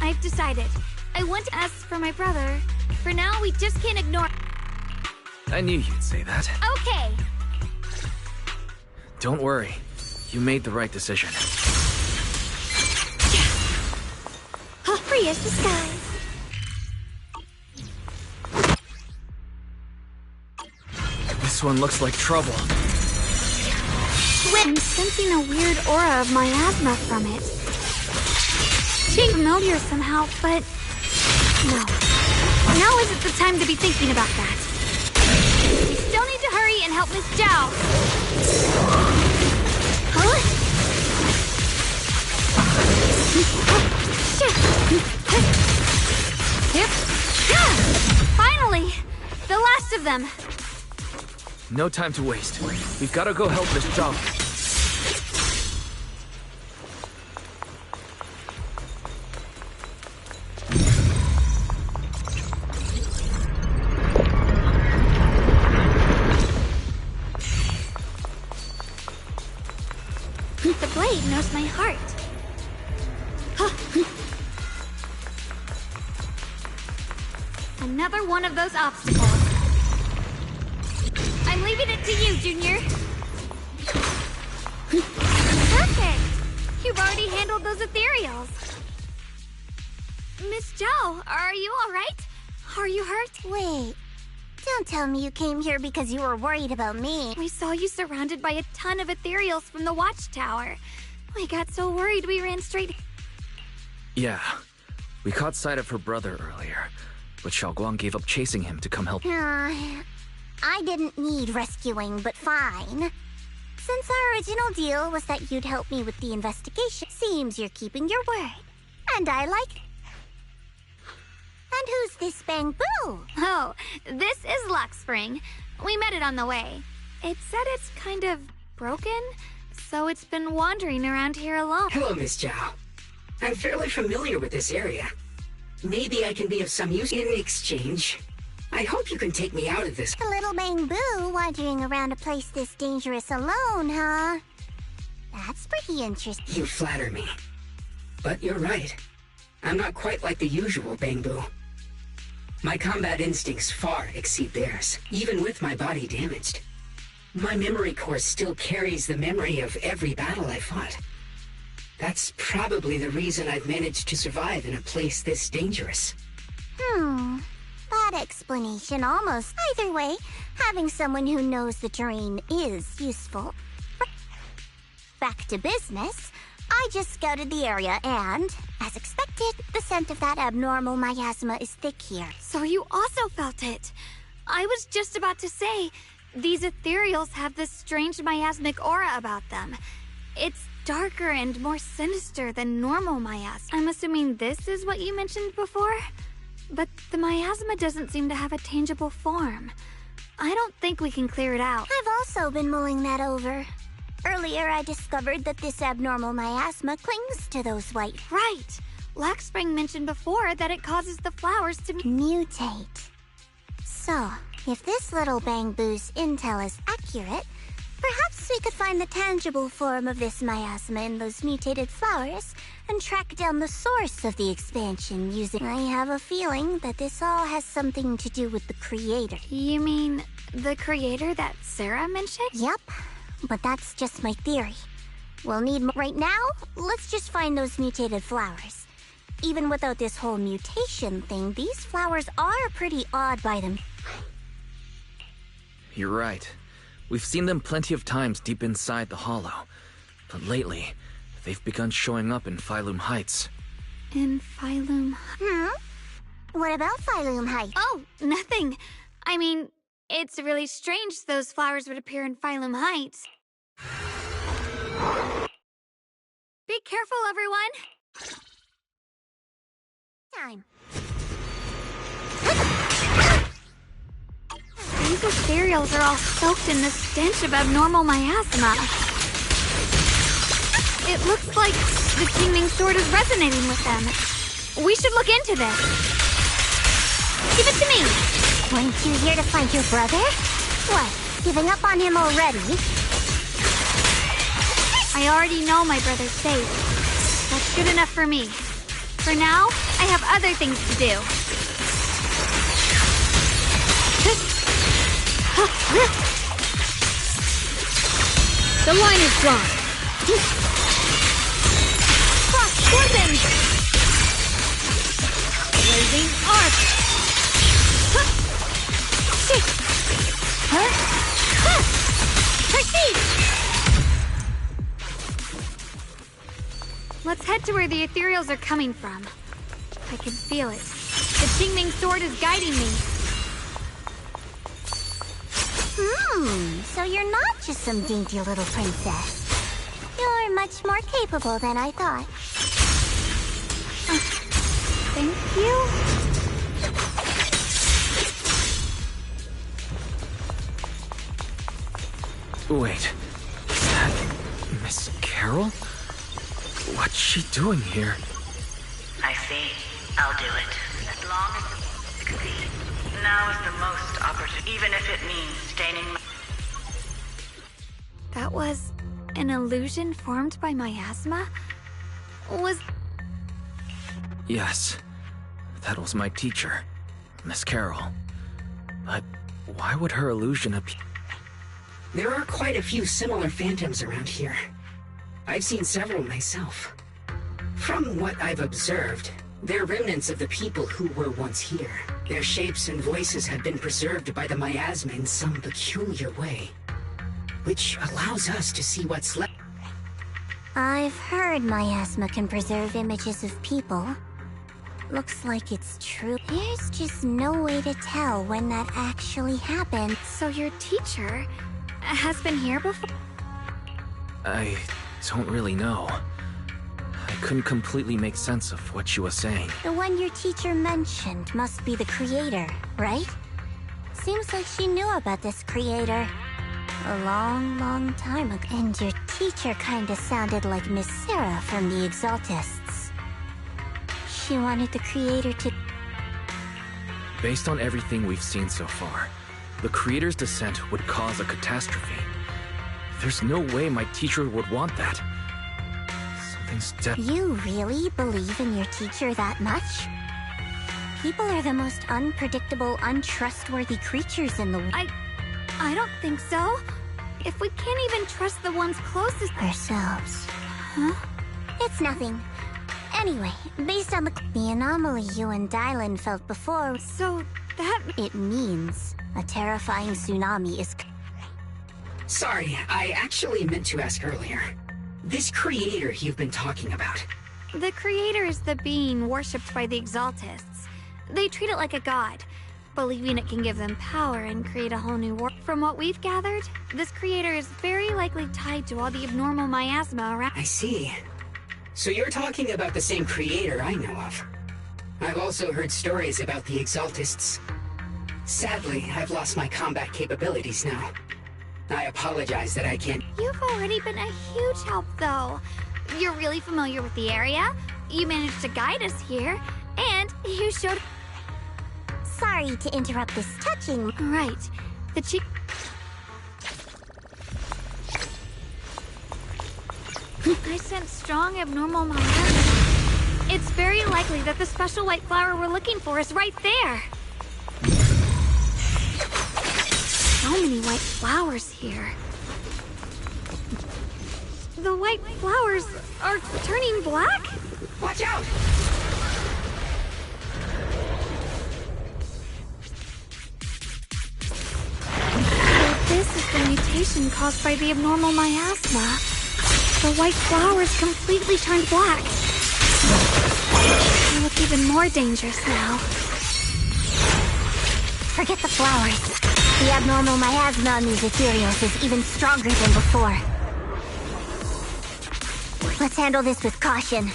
I've decided. I want to ask for my brother. For now, we just can't ignore... I knew you'd say that. Okay. Don't worry. You made the right decision. Free as the sky. This one looks like trouble. I'm sensing a weird aura of miasma from it. Seems familiar somehow, but... No. Now isn't the time to be thinking about that. We still need to hurry and help Miss Zhao. Huh? Yep. Finally! The last of them. No time to waste. We've got to go help Miss Zhao. The blade knows my heart. Another one of those obstacles. I'm leaving it to you, Junior. Perfect! You've already handled those ethereals. Miss Zhao, are you alright? Are you hurt? Wait. Don't tell me you came here because you were worried about me. We saw you surrounded by a ton of ethereals from the watchtower. We got so worried we ran straight... Yeah. We caught sight of her brother earlier, but Xiaoguang gave up chasing him to come help. I didn't need rescuing, but fine. Since our original deal was that you'd help me with the investigation, seems you're keeping your word. And I like it. And who's this Bangbu? Oh, this is Luxspring. We met it on the way. It said it's kind of broken, so it's been wandering around here alone. Hello, Miss Zhao. I'm fairly familiar with this area. Maybe I can be of some use in exchange. I hope you can take me out of this. A little Bangbu wandering around a place this dangerous alone, huh? That's pretty interesting. You flatter me. But you're right. I'm not quite like the usual Bangbu. My combat instincts far exceed theirs, even with my body damaged. My memory core still carries the memory of every battle I fought. That's probably the reason I've managed to survive in a place this dangerous. That explanation almost... Either way, having someone who knows the terrain is useful. Back to business. I just scouted the area and, as expected, the scent of that abnormal miasma is thick here. So you also felt it. I was just about to say, these ethereals have this strange miasmic aura about them. It's darker and more sinister than normal miasma. I'm assuming this is what you mentioned before? But the miasma doesn't seem to have a tangible form. I don't think we can clear it out. I've also been mulling that over. Earlier, I discovered that this abnormal miasma clings to those white... Right! Luxspring mentioned before that it causes the flowers to... mutate. So, if this little Bangbu's intel is accurate, perhaps we could find the tangible form of this miasma in those mutated flowers and track down the source of the expansion using... I have a feeling that this all has something to do with the creator. You mean the creator that Sarah mentioned? Yep. But that's just my theory. We'll need more. Right now, let's just find those mutated flowers. Even without this whole mutation thing, these flowers are pretty odd by them. You're right. We've seen them plenty of times deep inside the hollow. But lately, they've begun showing up in Phylum Heights. In Phylum... What about Phylum Heights? Oh, nothing. I mean... It's really strange those flowers would appear in Phylum Heights. Be careful, everyone! Time. These ethereals are all soaked in the stench of abnormal miasma. It looks like the Kingming Sword is resonating with them. We should look into this. Give it to me! Weren't you here to find your brother? What, giving up on him already? I already know my brother's safe. That's good enough for me. For now, I have other things to do. The line is drawn. Cross weapons! Blazing arc. Proceed! Let's head to where the ethereals are coming from. I can feel it. The Kingming Sword is guiding me. So you're not just some dainty little princess. You're much more capable than I thought. Thank you. Wait, is that Miss Carol? What's she doing here? I see. I'll do it. As long as you succeed. Now is the most opportune, even if it means staining my... That was an illusion formed by miasma? Was... Yes, that was my teacher, Miss Carol. But why would her illusion appear? There are quite a few similar phantoms around here. I've seen several myself. From what I've observed, they're remnants of the people who were once here. Their shapes and voices have been preserved by the miasma in some peculiar way, which allows us to see what's left. I've heard miasma can preserve images of people. Looks like it's true. There's just no way to tell when that actually happened. So your teacher has been here before? I don't really know. I couldn't completely make sense of what she was saying. The one your teacher mentioned must be the creator, right? Seems like she knew about this creator a long time ago. And your teacher kinda sounded like Miss Sarah from the Exaltists. She wanted the creator to... Based on everything we've seen so far, the creator's descent would cause a catastrophe. There's no way my teacher would want that. You really believe in your teacher that much? People are the most unpredictable, untrustworthy creatures in the world. I don't think so. If we can't even trust the ones closest... Ourselves. Huh? It's nothing. Anyway, based on the anomaly you and Dylan felt before... So, that... It means a terrifying tsunami is... Sorry, I actually meant to ask earlier. This creator you've been talking about. The creator is the being worshipped by the Exaltists. They treat it like a god, believing it can give them power and create a whole new world. From what we've gathered, this creator is very likely tied to all the abnormal miasma around. I see. So you're talking about the same creator I know of. I've also heard stories about the Exaltists. Sadly, I've lost my combat capabilities now. I apologize that I can't... You've already been a huge help, though. You're really familiar with the area, you managed to guide us here, and you showed... Sorry to interrupt this touching... Right. The chief... I sense strong abnormal miasma. It's very likely that the special white flower we're looking for is right there. So many white flowers here. The white flowers are turning black? Watch out! So this is the mutation caused by the abnormal miasma. The white flowers completely turned black. They look even more dangerous now. Forget the flowers. The abnormal miasma on these ethereals is even stronger than before. Let's handle this with caution.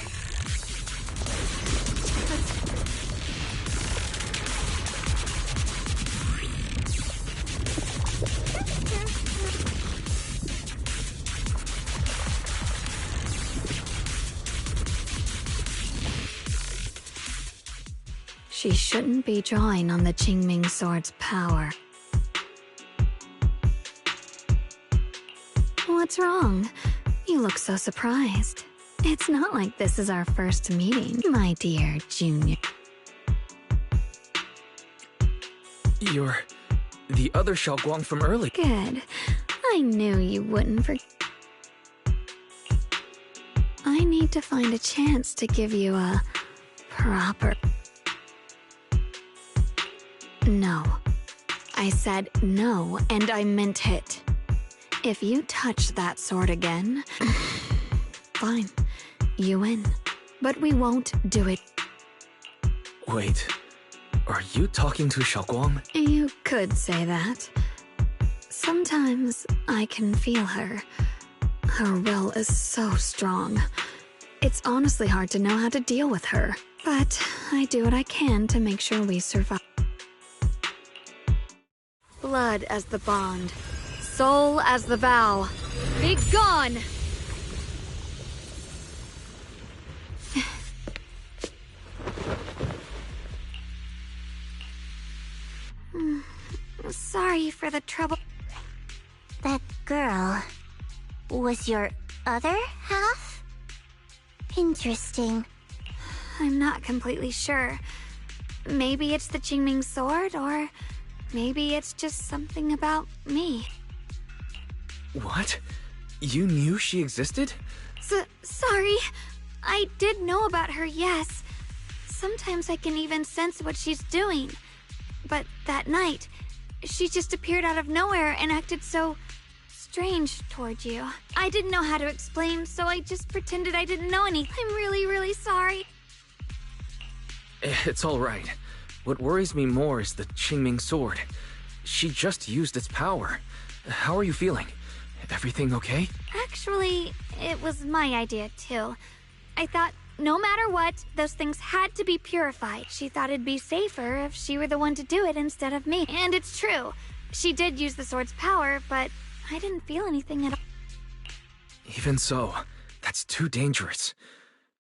She shouldn't be drawing on the Qingming Sword's power. What's wrong? You look so surprised. It's not like this is our first meeting, my dear Junior. You're the other Xiaoguang from early. Good. I knew you wouldn't forget. I need to find a chance to give you a proper... No. I said no, and I meant it. If you touch that sword again, fine, you win. But we won't do it. Wait, are you talking to Xiaoguang? You could say that. Sometimes I can feel her. Her will is so strong. It's honestly hard to know how to deal with her. But I do what I can to make sure we survive. Blood as the bond. Soul as the vow. Be gone! Sorry for the trouble. That girl was your other half? Interesting. I'm not completely sure. Maybe it's the Qingming Sword, or maybe it's just something about me. What? You knew she existed? Sorry. I did know about her, yes. Sometimes I can even sense what she's doing. But that night, she just appeared out of nowhere and acted so strange toward you. I didn't know how to explain, so I just pretended I didn't know anything. I'm really, really sorry. It's all right. What worries me more is the Qingming sword. She just used its power. How are you feeling? Everything okay? Actually, it was my idea too. I thought no matter what, those things had to be purified. She thought it'd be safer if she were the one to do it instead of me. And it's true. She did use the sword's power, but I didn't feel anything at all. Even so, that's too dangerous.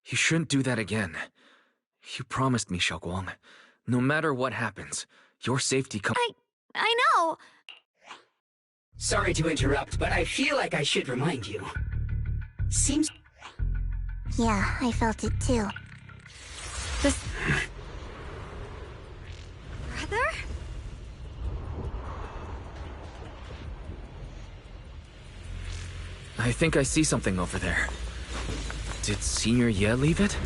You shouldn't do that again. You promised me, Xiaoguang. No matter what happens, your safety comes. I know! Sorry to interrupt, but I feel like I should remind you. Seems... Yeah, I felt it too. This... Brother? I think I see something over there. Did Senior Ye leave it?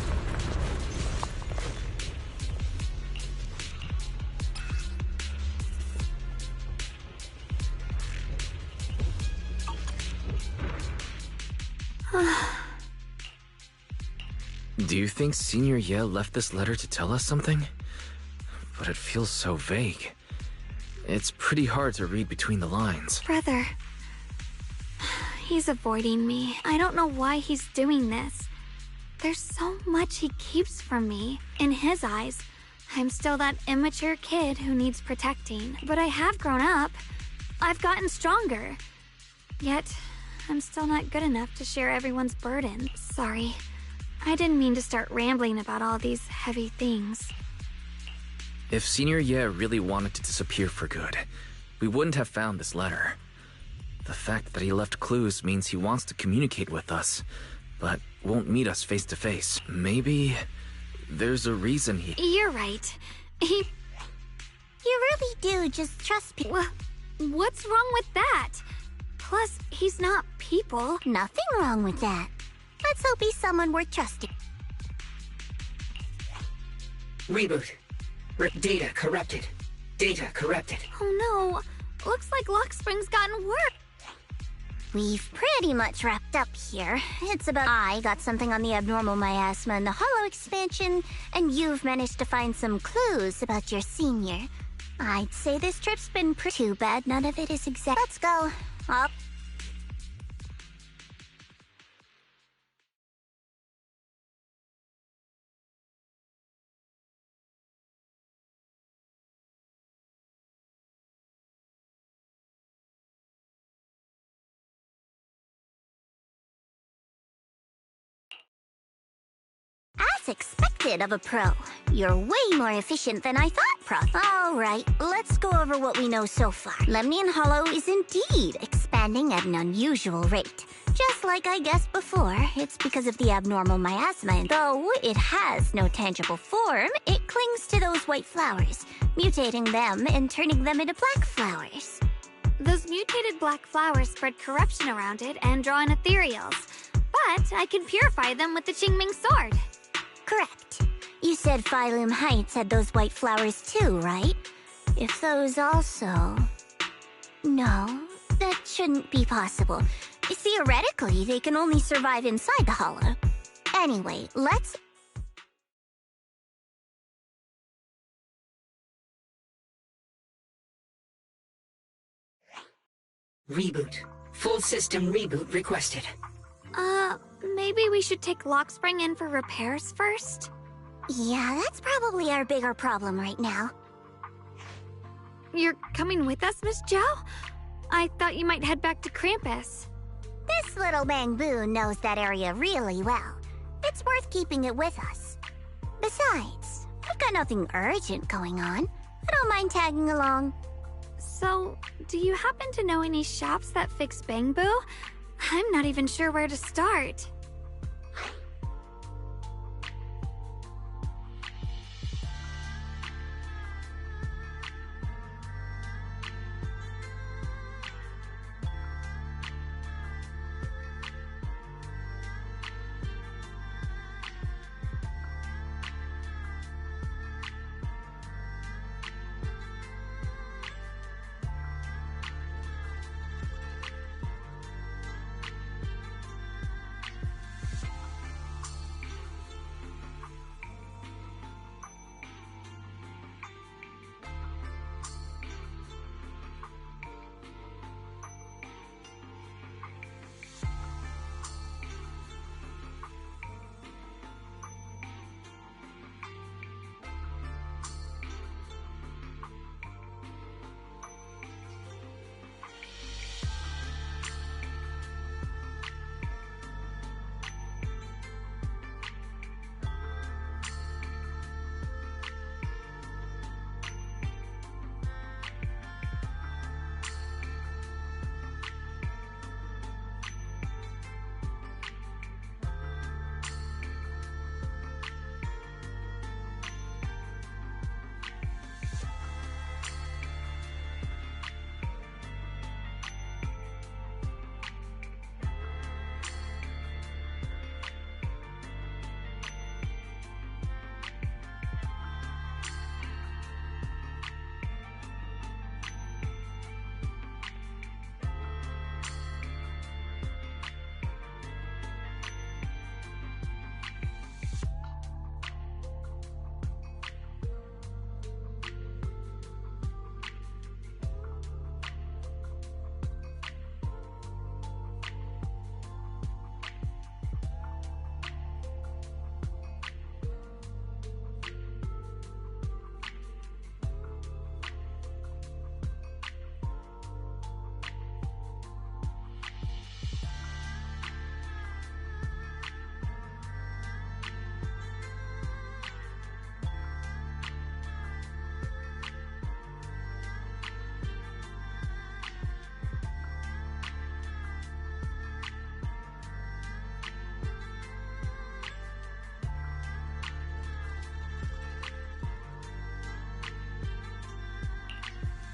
Do you think Senior Ye left this letter to tell us something? But it feels so vague. It's pretty hard to read between the lines. Brother. He's avoiding me. I don't know why he's doing this. There's so much he keeps from me. In his eyes, I'm still that immature kid who needs protecting. But I have grown up. I've gotten stronger. Yet, I'm still not good enough to share everyone's burden. Sorry. I didn't mean to start rambling about all these heavy things. If Senior Ye really wanted to disappear for good, we wouldn't have found this letter. The fact that he left clues means he wants to communicate with us, but won't meet us face to face. Maybe there's a reason he... You're right. You really do just trust people. What's wrong with that? Plus, he's not people. Nothing wrong with that. Let's hope he's someone worth trusting. Reboot. Data corrupted. Data corrupted. Oh no. Looks like Lockspring's gotten worse. We've pretty much wrapped up here. It's about I got something on the abnormal miasma and the hollow expansion, and you've managed to find some clues about your senior. I'd say this trip's been pretty too bad. None of it is exact. Let's go. Up. As expected of a pro. You're way more efficient than I thought, Prof. Alright, let's go over what we know so far. Lemnian Hollow is indeed expanding at an unusual rate. Just like I guessed before, it's because of the abnormal miasma, and though it has no tangible form, it clings to those white flowers, mutating them and turning them into black flowers. Those mutated black flowers spread corruption around it and draw in ethereals. But I can purify them with the Qingming sword. Correct. You said Phylum Heights had those white flowers too, right? If those also... No, that shouldn't be possible. Theoretically, they can only survive inside the hollow. Anyway, let's... Reboot. Full system reboot requested. Maybe we should take Lockspring in for repairs first? Yeah, that's probably our bigger problem right now. You're coming with us, Miss Zhao? I thought you might head back to Krampus. This little Bangbu knows that area really well. It's worth keeping it with us. Besides, we've got nothing urgent going on. I don't mind tagging along. So, do you happen to know any shops that fix Bangbu? I'm not even sure where to start.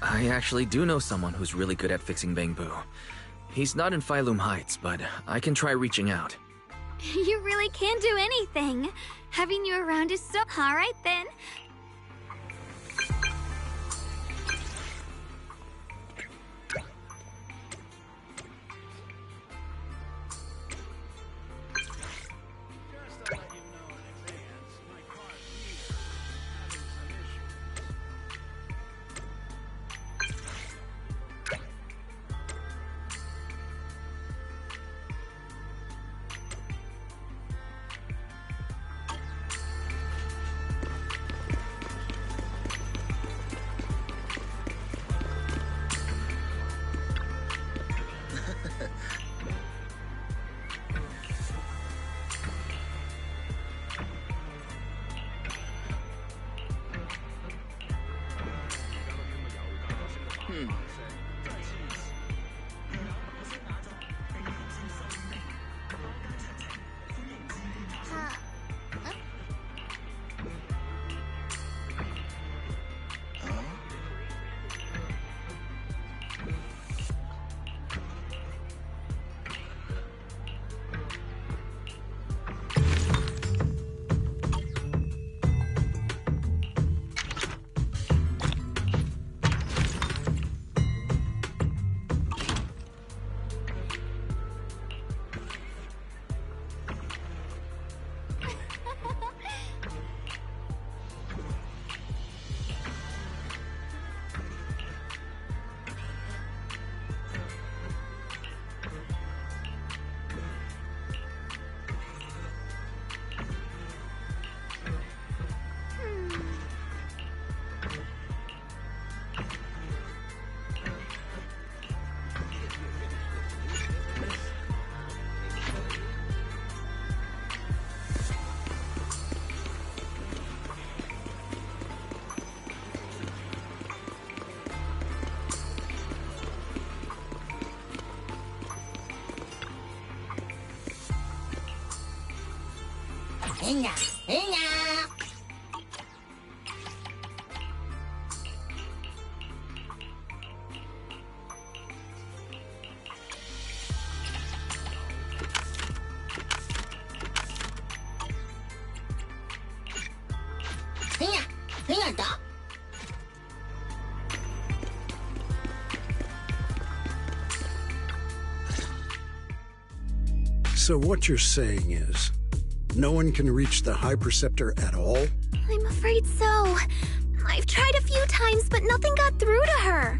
I actually do know someone who's really good at fixing Bangbu. He's not in Phylum Heights, but I can try reaching out. You really can do anything. Having you around is so... Alright then. So what you're saying is, no one can reach the High Preceptor at all? I'm afraid so. I've tried a few times, but nothing got through to her.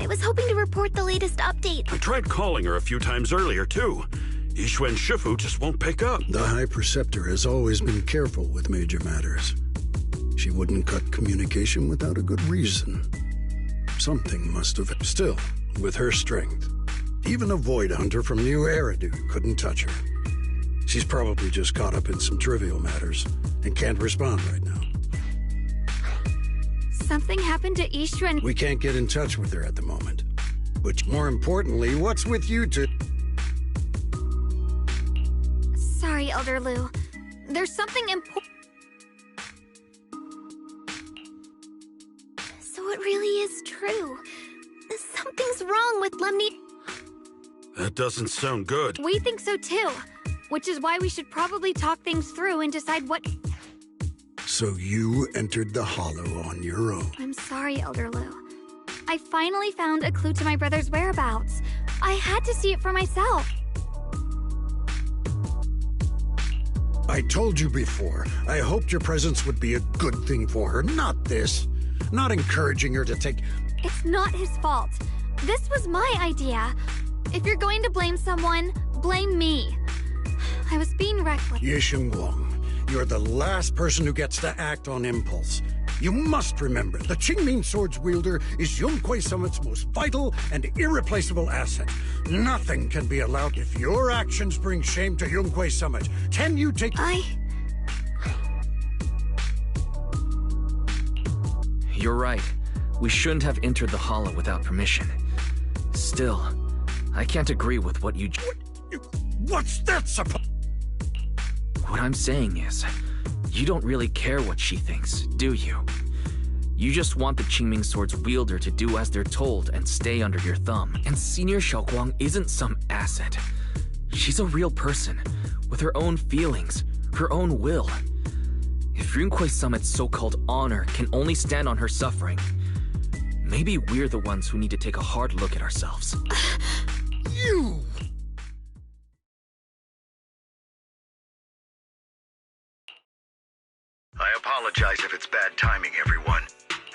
I was hoping to report the latest update. I tried calling her a few times earlier, too. Yixuan Shifu just won't pick up. The High Preceptor has always been careful with major matters. She wouldn't cut communication without a good reason. Something must have... Still, with her strength, even a Void Hunter from New Eridu couldn't touch her. She's probably just caught up in some trivial matters and can't respond right now. Something happened to Yixuan. We can't get in touch with her at the moment. But more importantly, what's with you two? Sorry, Elder Lu. There's something important. So it really is true. Something's wrong with Lemni. That doesn't sound good. We think so too. Which is why we should probably talk things through and decide what... So you entered the Hollow on your own. I'm sorry, Elder Lu. I finally found a clue to my brother's whereabouts. I had to see it for myself. I told you before, I hoped your presence would be a good thing for her, not this. Not encouraging her to take... It's not his fault. This was my idea. If you're going to blame someone, blame me. I was being reckless. Ye Guang, you're the last person who gets to act on impulse. You must remember, the Qingming Sword's wielder is Yunquei Summit's most vital and irreplaceable asset. Nothing can be allowed if your actions bring shame to Yunquei Summit. Can you take... You're right. We shouldn't have entered the Hollow without permission. Still, I can't agree with what you... What's that supposed... What I'm saying is, you don't really care what she thinks, do you? You just want the Qingming Sword's wielder to do as they're told and stay under your thumb. And Senior Xiaoguang isn't some asset. She's a real person, with her own feelings, her own will. If Yunquei Summit's so-called honor can only stand on her suffering, maybe we're the ones who need to take a hard look at ourselves. You! I apologize if it's bad timing, everyone.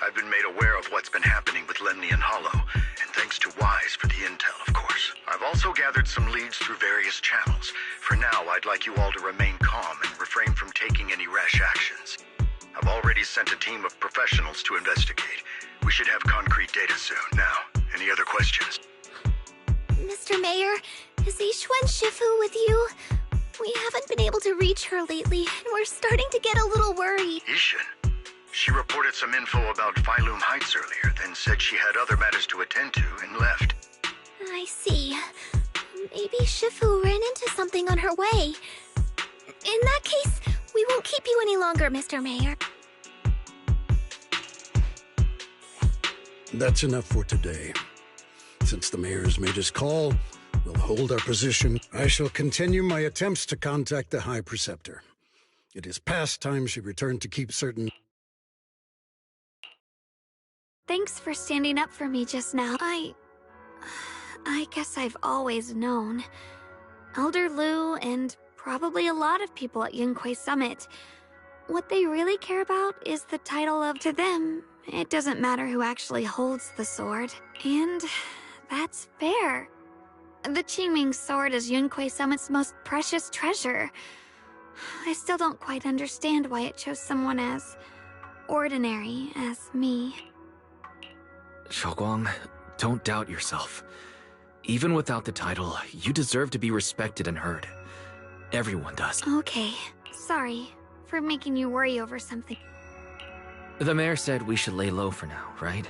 I've been made aware of what's been happening with Lemnian Hollow, and thanks to Wise for the intel, of course. I've also gathered some leads through various channels. For now, I'd like you all to remain calm and refrain from taking any rash actions. I've already sent a team of professionals to investigate. We should have concrete data soon. Now, any other questions? Mr. Mayor, is Yixuan Shifu with you? We haven't been able to reach her lately, and we're starting to get a little worried. Yixuan? She reported some info about Phylum Heights earlier, then said she had other matters to attend to and left. I see. Maybe Shifu ran into something on her way. In that case, we won't keep you any longer, Mr. Mayor. That's enough for today. Since the mayor's made his call, we'll hold our position. I shall continue my attempts to contact the High Preceptor. It is past time she returned to keep certain... Thanks for standing up for me just now. I guess I've always known. Elder Lu and probably a lot of people at Yunquei Summit, what they really care about is the title of... To them, it doesn't matter who actually holds the sword. And that's fair. The Qingming Sword is Yunquei Summit's most precious treasure. I still don't quite understand why it chose someone as ordinary as me. Xiaoguang, don't doubt yourself. Even without the title, you deserve to be respected and heard. Everyone does. Okay, sorry for making you worry over something. The mayor said we should lay low for now, right?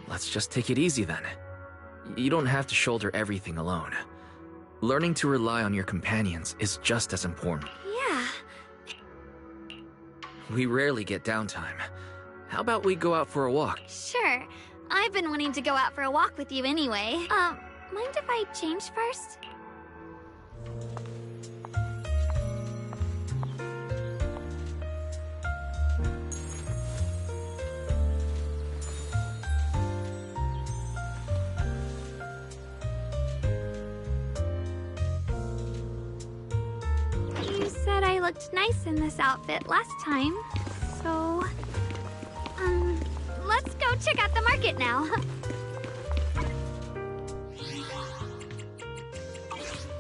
Let's just take it easy then. You don't have to shoulder everything alone. Learning to rely on your companions is just as important. Yeah. We rarely get downtime. How about we go out for a walk? Sure. I've been wanting to go out for a walk with you anyway. Mind if I change first? You said I looked nice in this outfit last time, so... let's go check out the market now.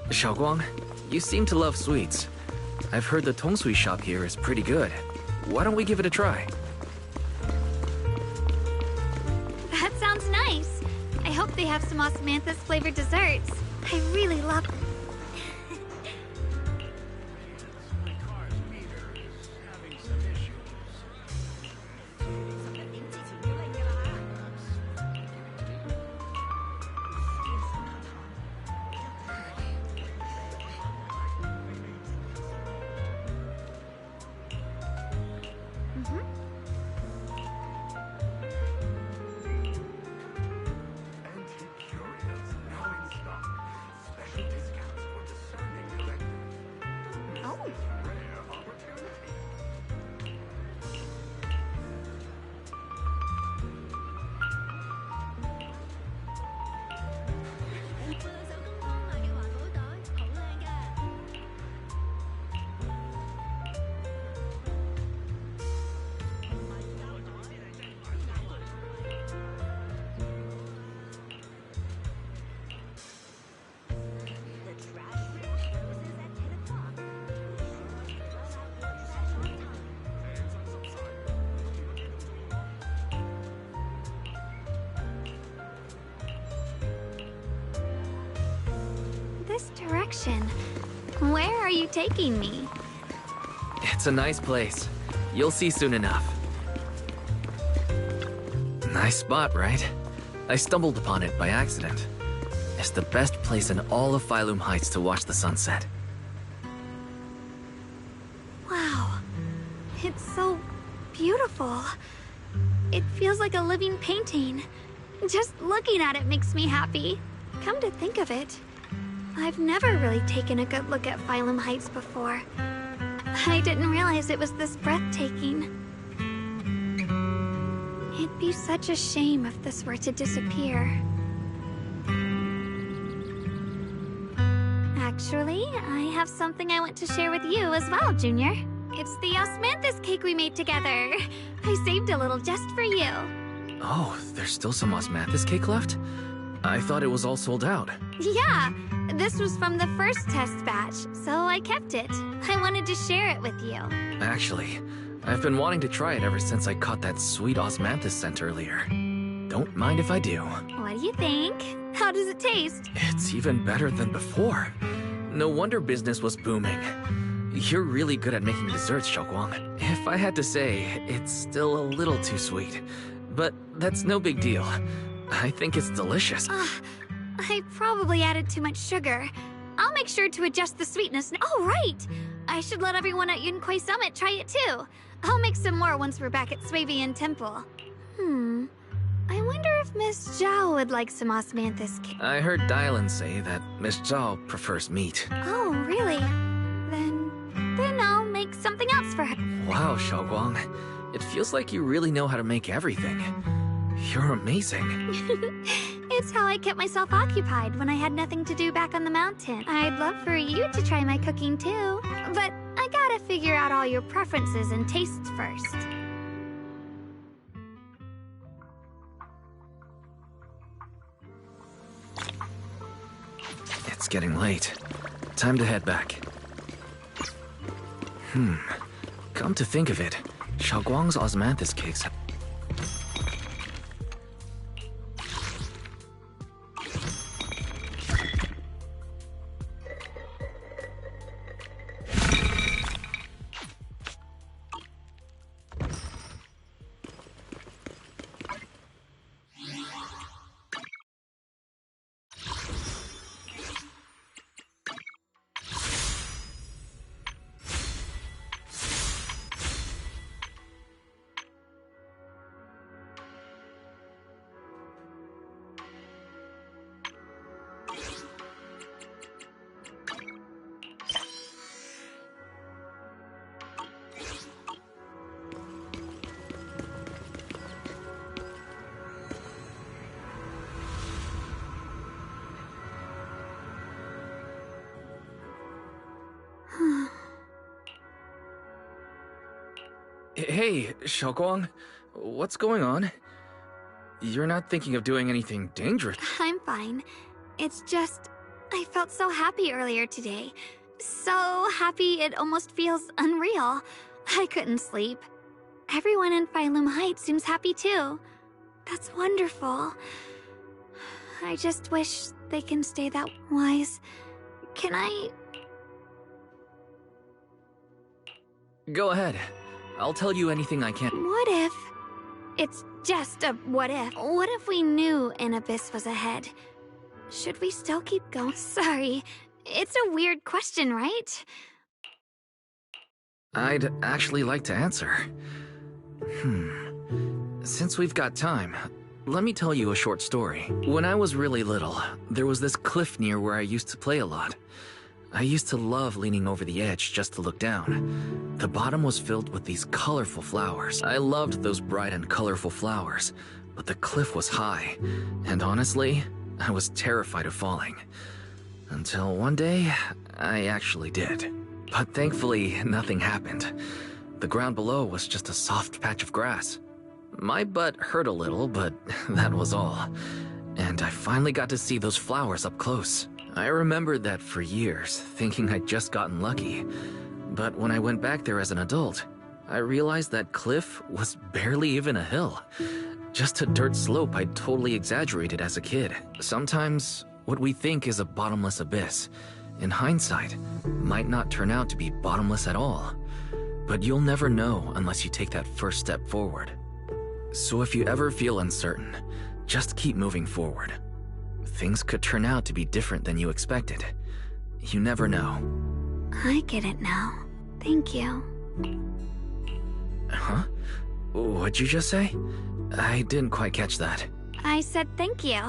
Xiaoguang, you seem to love sweets. I've heard the tongsui shop here is pretty good. Why don't we give it a try? That sounds nice. I hope they have some osmanthus flavored desserts. I really love... This direction. Where are you taking me? It's a nice place. You'll see soon enough. Nice spot, right? I stumbled upon it by accident. It's the best place in all of Phylum Heights to watch the sunset. Wow. It's so beautiful. It feels like a living painting. Just looking at it makes me happy. Come to think of it, I've never really taken a good look at Phylum Heights before. I didn't realize it was this breathtaking. It'd be such a shame if this were to disappear. Actually, I have something I want to share with you as well, Junior. It's the osmanthus cake we made together. I saved a little just for you. Oh, there's still some osmanthus cake left? I thought it was all sold out. Yeah, this was from the first test batch, so I kept it. I wanted to share it with you. Actually, I've been wanting to try it ever since I caught that sweet osmanthus scent earlier. Don't mind if I do. What do you think? How does it taste? It's even better than before. No wonder business was booming. You're really good at making desserts, Xiaoguang. If I had to say, it's still a little too sweet. But that's no big deal. I think it's delicious. I probably added too much sugar. I'll make sure to adjust the sweetness. Oh, right! I should let everyone at Yunquay Summit try it too. I'll make some more once we're back at Swavian Temple. I wonder if Miss Zhao would like some osmanthus cake. I heard Dylan say that Miss Zhao prefers meat. Oh, really? Then I'll make something else for her. Wow, Xiaoguang. It feels like you really know how to make everything. You're amazing. It's how I kept myself occupied when I had nothing to do back on the mountain. I'd love for you to try my cooking too, but I gotta figure out all your preferences and tastes first. It's getting late. Time to head back. Come to think of it, Xiaoguang's osmanthus cakes have... Hey, Xiaoguang. What's going on? You're not thinking of doing anything dangerous? I'm fine. It's just, I felt so happy earlier today. So happy it almost feels unreal. I couldn't sleep. Everyone in Phylum Heights seems happy too. That's wonderful. I just wish they can stay that wise. Can I... Go ahead. I'll tell you anything I can. What if... It's just a what if. What if we knew an abyss was ahead? Should we still keep going? Sorry. It's a weird question, right? I'd actually like to answer. Since we've got time, let me tell you a short story. When I was really little, there was this cliff near where I used to play a lot. I used to love leaning over the edge just to look down. The bottom was filled with these colorful flowers. I loved those bright and colorful flowers, but the cliff was high, and honestly, I was terrified of falling. Until one day, I actually did. But thankfully, nothing happened. The ground below was just a soft patch of grass. My butt hurt a little, but that was all. And I finally got to see those flowers up close. I remembered that for years, thinking I'd just gotten lucky. But when I went back there as an adult, I realized that cliff was barely even a hill. Just a dirt slope I'd totally exaggerated as a kid. Sometimes, what we think is a bottomless abyss, in hindsight, might not turn out to be bottomless at all. But you'll never know unless you take that first step forward. So if you ever feel uncertain, just keep moving forward. Things could turn out to be different than you expected. You never know. I get it now. Thank you. Huh? What'd you just say? I didn't quite catch that. I said thank you.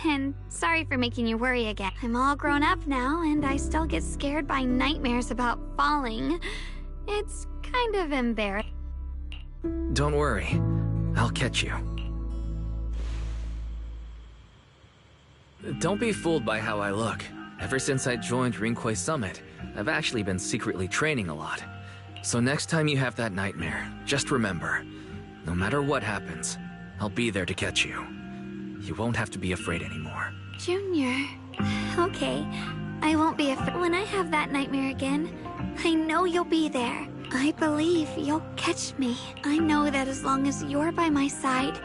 And sorry for making you worry again. I'm all grown up now, and I still get scared by nightmares about falling. It's kind of embarrassing. Don't worry. I'll catch you. Don't be fooled by how I look. Ever since I joined Rinkway Summit, I've actually been secretly training a lot. So next time you have that nightmare, just remember, no matter what happens, I'll be there to catch you. You won't have to be afraid anymore. Junior. Okay, I won't be afraid. When I have that nightmare again, I know you'll be there. I believe you'll catch me. I know that as long as you're by my side,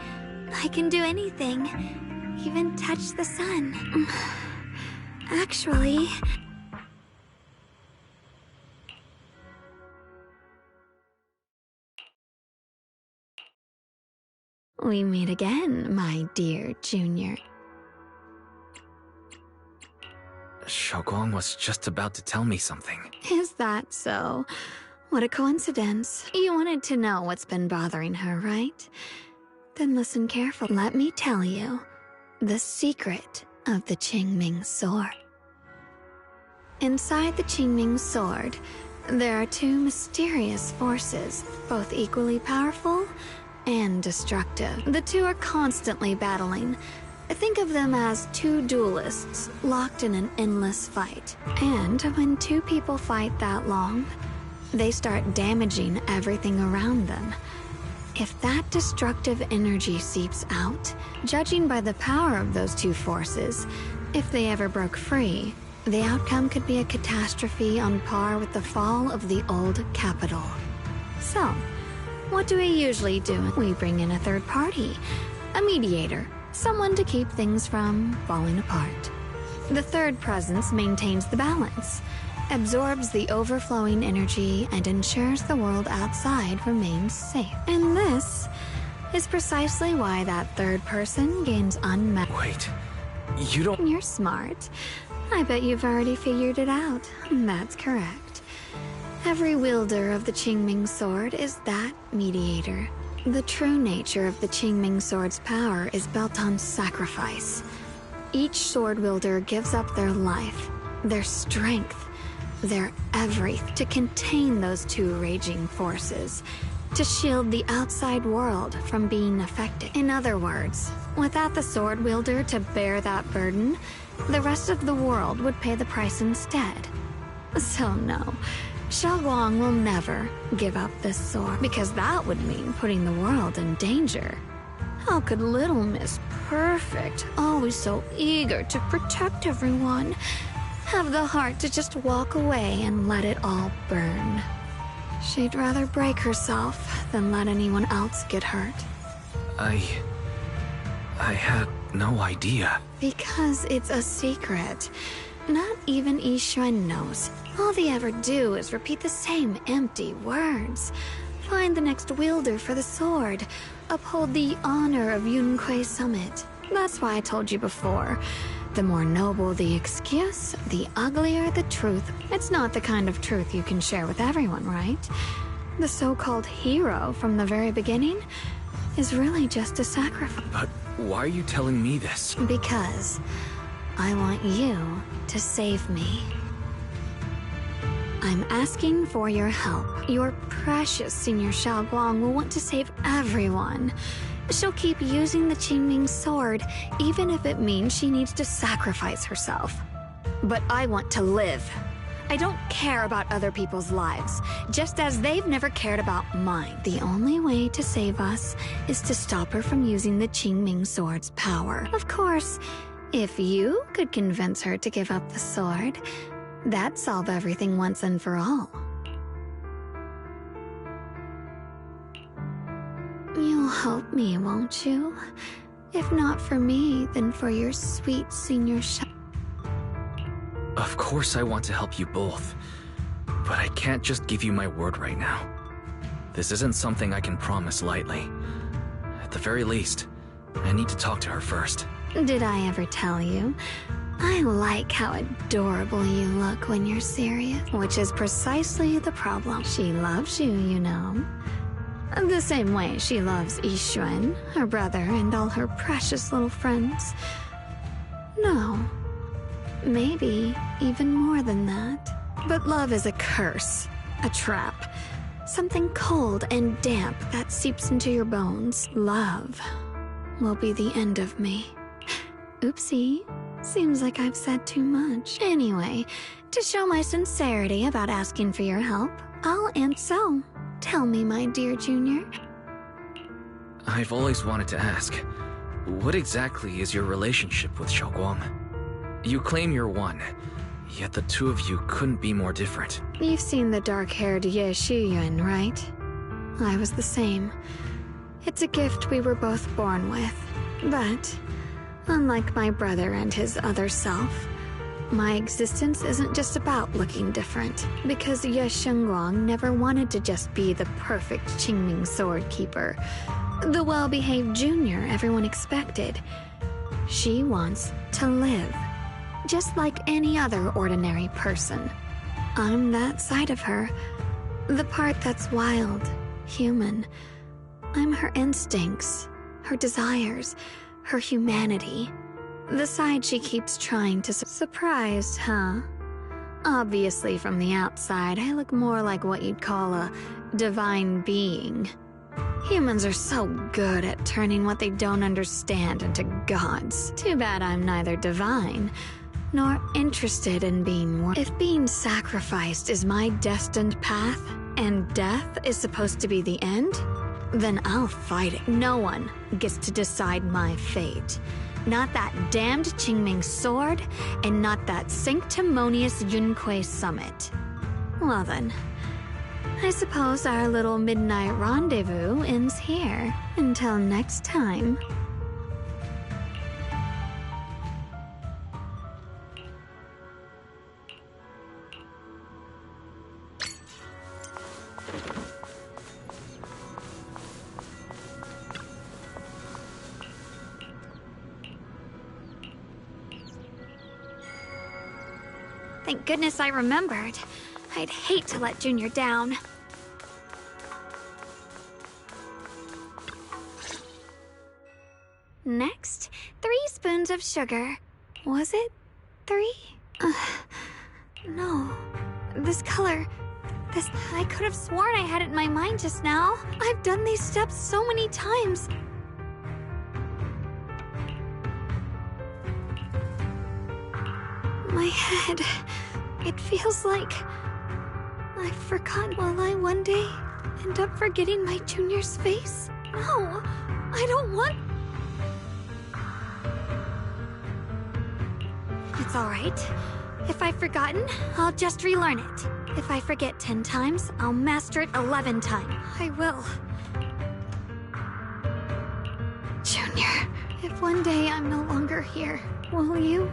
I can do anything. Even touch the sun. Actually... We meet again, my dear Junior. Xiaoguang was just about to tell me something. Is that so? What a coincidence. You wanted to know what's been bothering her, right? Then listen carefully. Let me tell you the secret of the Qingming sword. Inside the Qingming sword, there are two mysterious forces, both equally powerful and destructive. The two are constantly battling. Think of them as two duelists locked in an endless fight. And when two people fight that long, they start damaging everything around them. If that destructive energy seeps out, judging by the power of those two forces, if they ever broke free, the outcome could be a catastrophe on par with the fall of the old capital. So, what do we usually do? We bring in a third party, a mediator, someone to keep things from falling apart. The third presence maintains the balance, absorbs the overflowing energy, and ensures the world outside remains safe. And this is precisely why that third person gains unmatched... Wait, you don't... You're smart. I bet you've already figured it out. That's correct. Every wielder of the Qingming sword is that mediator. The true nature of the Qingming sword's power is built on sacrifice. Each sword wielder gives up their life, their strength, their everything to contain those two raging forces, to shield the outside world from being affected. In other words, without the sword wielder to bear that burden, the rest of the world would pay the price instead. So no, Xiaoguang will never give up this sword, because that would mean putting the world in danger. How could little Miss Perfect, always so eager to protect everyone, have the heart to just walk away and let it all burn? She'd rather break herself than let anyone else get hurt. I had no idea. Because it's a secret. Not even Yixuan knows. All they ever do is repeat the same empty words. Find the next wielder for the sword. Uphold the honor of Yunkwei Summit. That's why I told you before. The more noble the excuse, the uglier the truth. It's not the kind of truth you can share with everyone, right? The so-called hero from the very beginning is really just a sacrifice. But why are you telling me this? Because I want you to save me. I'm asking for your help. Your precious Senior Xiaoguang will want to save everyone. She'll keep using the Qingming sword, even if it means she needs to sacrifice herself. But I want to live. I don't care about other people's lives, just as they've never cared about mine. The only way to save us is to stop her from using the Qingming sword's power. Of course, if you could convince her to give up the sword, that'd solve everything once and for all. You'll help me, won't you? If not for me, then for your sweet Senior Of course I want to help you both, but I can't just give you my word right now. This isn't something I can promise lightly. At the very least, I need to talk to her first. Did I ever tell you? I like how adorable you look when you're serious, which is precisely the problem. She loves you, you know. The same way she loves Yixuan, her brother, and all her precious little friends. No. Maybe even more than that. But love is a curse. A trap. Something cold and damp that seeps into your bones. Love will be the end of me. Oopsie. Seems like I've said too much. Anyway, to show my sincerity about asking for your help, I'll and so. Tell me, my dear Junior. I've always wanted to ask, what exactly is your relationship with Xiaoguang? You claim you're one, yet the two of you couldn't be more different. You've seen the dark-haired Ye Shiyuan, right? I was the same. It's a gift we were both born with. But, unlike my brother and his other self, my existence isn't just about looking different, because Ye Shengguang never wanted to just be the perfect Qingming sword keeper, the well-behaved junior everyone expected. She wants to live, just like any other ordinary person. I'm that side of her, the part that's wild, human. I'm her instincts, her desires, her humanity. The side she keeps trying to surprise, huh? Obviously, from the outside, I look more like what you'd call a divine being. Humans are so good at turning what they don't understand into gods. Too bad I'm neither divine, nor interested in being one. If being sacrificed is my destined path, and death is supposed to be the end, then I'll fight it. No one gets to decide my fate. Not that damned Qingming sword, and not that sanctimonious Yunquei summit. Well then, I suppose our little midnight rendezvous ends here. Until next time. Thank goodness I remembered. I'd hate to let Junior down. Next, 3 spoons of sugar. Was it 3? No. This color... I could have sworn I had it in my mind just now. I've done these steps so many times. My head... It feels like... I've forgotten. Will I one day end up forgetting my Junior's face? No, I don't want... It's alright. If I've forgotten, I'll just relearn it. If I forget 10 times, I'll master it 11 times. I will. Junior, if one day I'm no longer here, will you?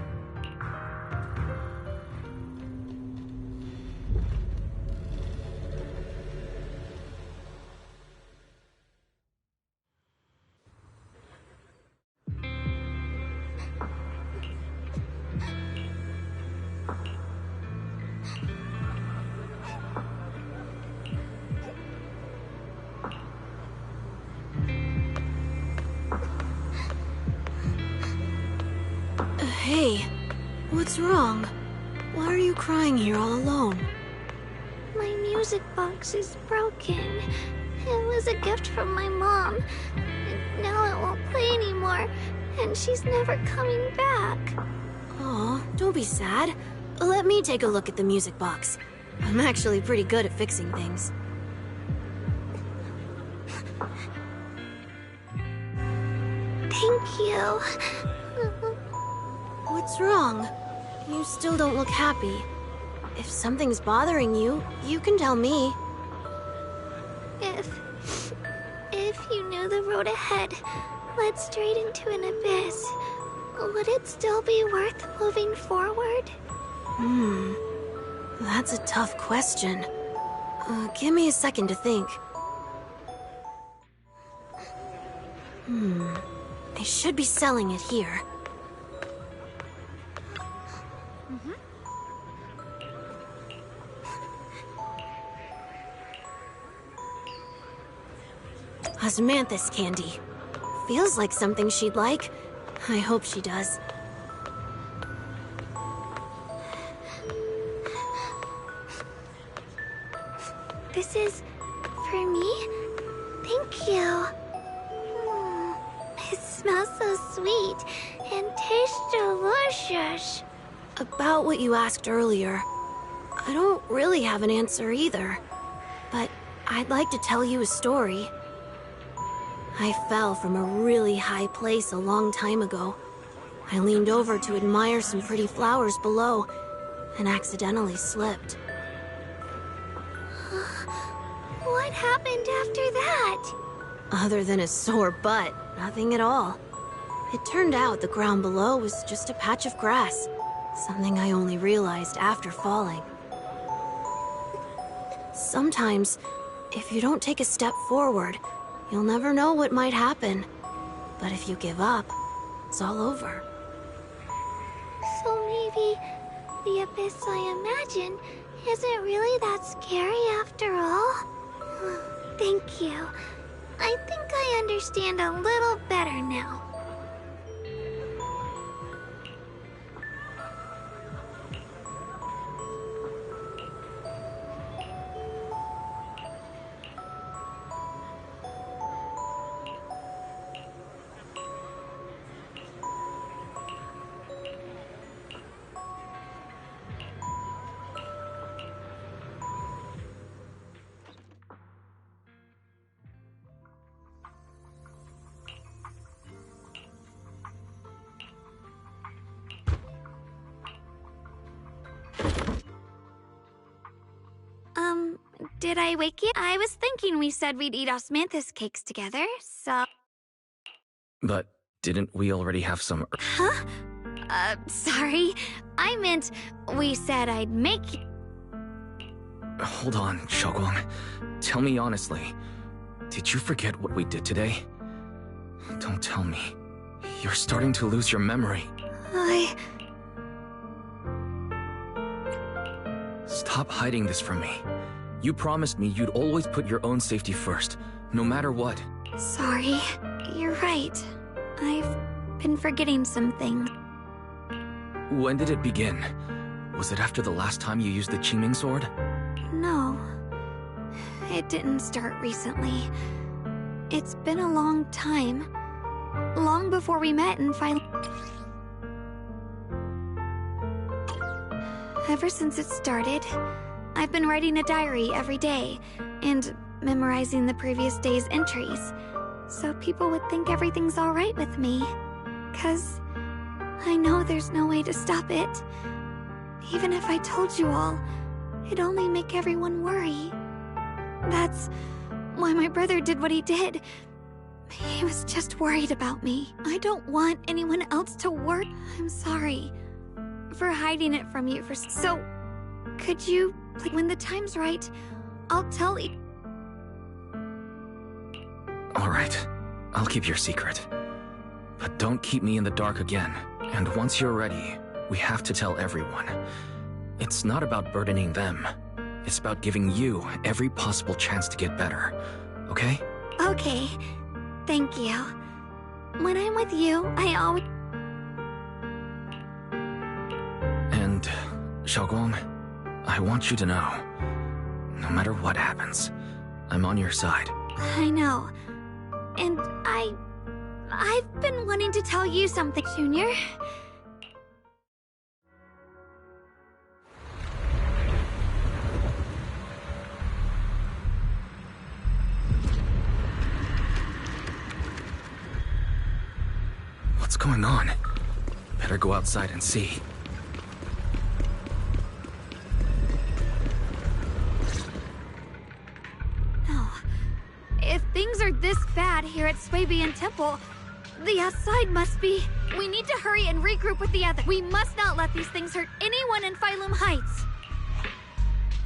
Hey, what's wrong? Why are you crying here all alone? My music box is broken. It was a gift from my mom. And now it won't play anymore. And she's never coming back. Aw, don't be sad. Let me take a look at the music box. I'm actually pretty good at fixing things. Thank you. What's wrong? You still don't look happy. If something's bothering you, you can tell me. If you knew the road ahead led straight into an abyss, would it still be worth moving forward? That's a tough question. Give me a second to think. They should be selling it here. Osmanthus candy. Feels like something she'd like. I hope she does. This is for me? Thank you. It smells so sweet and tastes delicious. About what you asked earlier, I don't really have an answer either. But I'd like to tell you a story. I fell from a really high place a long time ago. I leaned over to admire some pretty flowers below, and accidentally slipped. What happened after that? Other than a sore butt, nothing at all. It turned out the ground below was just a patch of grass, something I only realized after falling. Sometimes, if you don't take a step forward, you'll never know what might happen. But if you give up, it's all over. So maybe the abyss I imagine isn't really that scary after all? Thank you. I think I understand a little better now. Did I wake you? I was thinking we said we'd eat osmanthus cakes together, so... But didn't we already have some... Huh? Sorry. I meant we said I'd make you... Hold on, Xiaoguang. Tell me honestly. Did you forget what we did today? Don't tell me. You're starting to lose your memory. Stop hiding this from me. You promised me you'd always put your own safety first, no matter what. Sorry. You're right. I've been forgetting something. When did it begin? Was it after the last time you used the Qingming sword? No. It didn't start recently. It's been a long time. Long before we met and finally... Ever since it started, I've been writing a diary every day and memorizing the previous day's entries, so people would think everything's alright with me. 'Cause I know there's no way to stop it. Even if I told you all, it'd only make everyone worry. That's why my brother did what he did. He was just worried about me. I don't want anyone else to worry. I'm sorry for hiding it from you so... Could you, when the time's right, I'll tell you. Alright, I'll keep your secret. But don't keep me in the dark again. And once you're ready, we have to tell everyone. It's not about burdening them. It's about giving you every possible chance to get better. Okay? Okay. Thank you. When I'm with you, I always... And, Xiaoguang, I want you to know, no matter what happens, I'm on your side. I know. And I've been wanting to tell you something, Junior. What's going on? Better go outside and see. If things are this bad here at Swabian Temple, the outside must be... We need to hurry and regroup with the others. We must not let these things hurt anyone in Phylum Heights.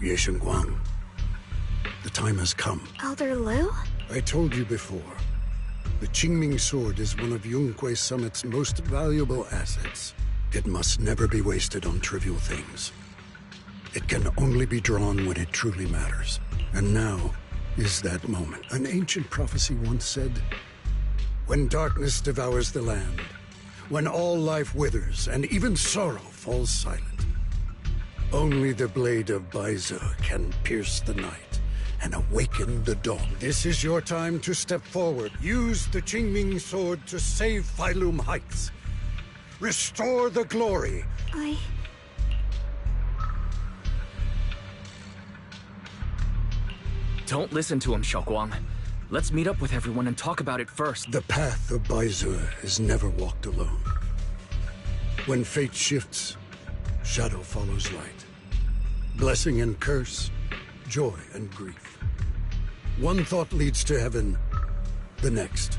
Ye Guang, the time has come. Elder Liu? I told you before. The Qingming sword is one of Yunquay Summit's most valuable assets. It must never be wasted on trivial things. It can only be drawn when it truly matters. And now, is that moment. An ancient prophecy once said, when darkness devours the land, when all life withers and even sorrow falls silent, only the blade of Baize can pierce the night and awaken the dawn. This is your time to step forward. Use the Qingming sword to save Failum Heights. Restore the glory. Don't listen to him, Xiaoguang. Let's meet up with everyone and talk about it first. The path of Baize is never walked alone. When fate shifts, shadow follows light. Blessing and curse, joy and grief. One thought leads to heaven, the next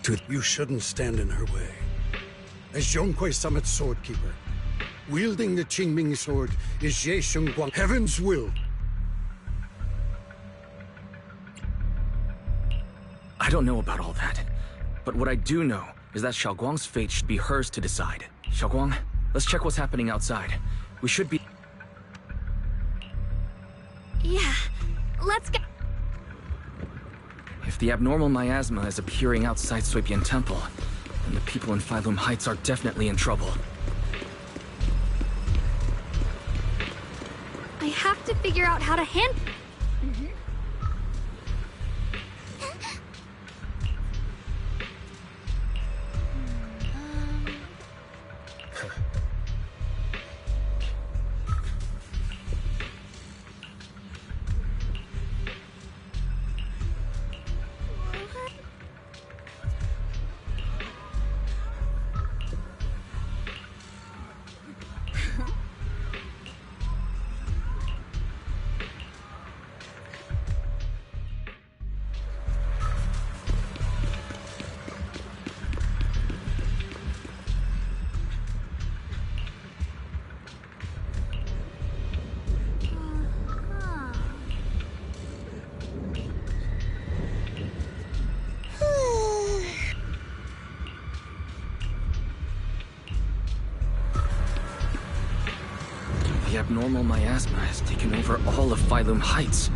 to... You shouldn't stand in her way. As Zhonghui Summit's swordkeeper, wielding the Qingming sword is Ye Shengguang, heaven's will. I don't know about all that, but what I do know is that Xiaoguang's fate should be hers to decide. Xiaoguang, let's check what's happening outside. We should be... Yeah, let's go. If the abnormal miasma is appearing outside Suipian Temple, then the people in Failum Heights are definitely in trouble. I have to figure out how to handle... The abnormal miasma has taken over all of Failum Heights.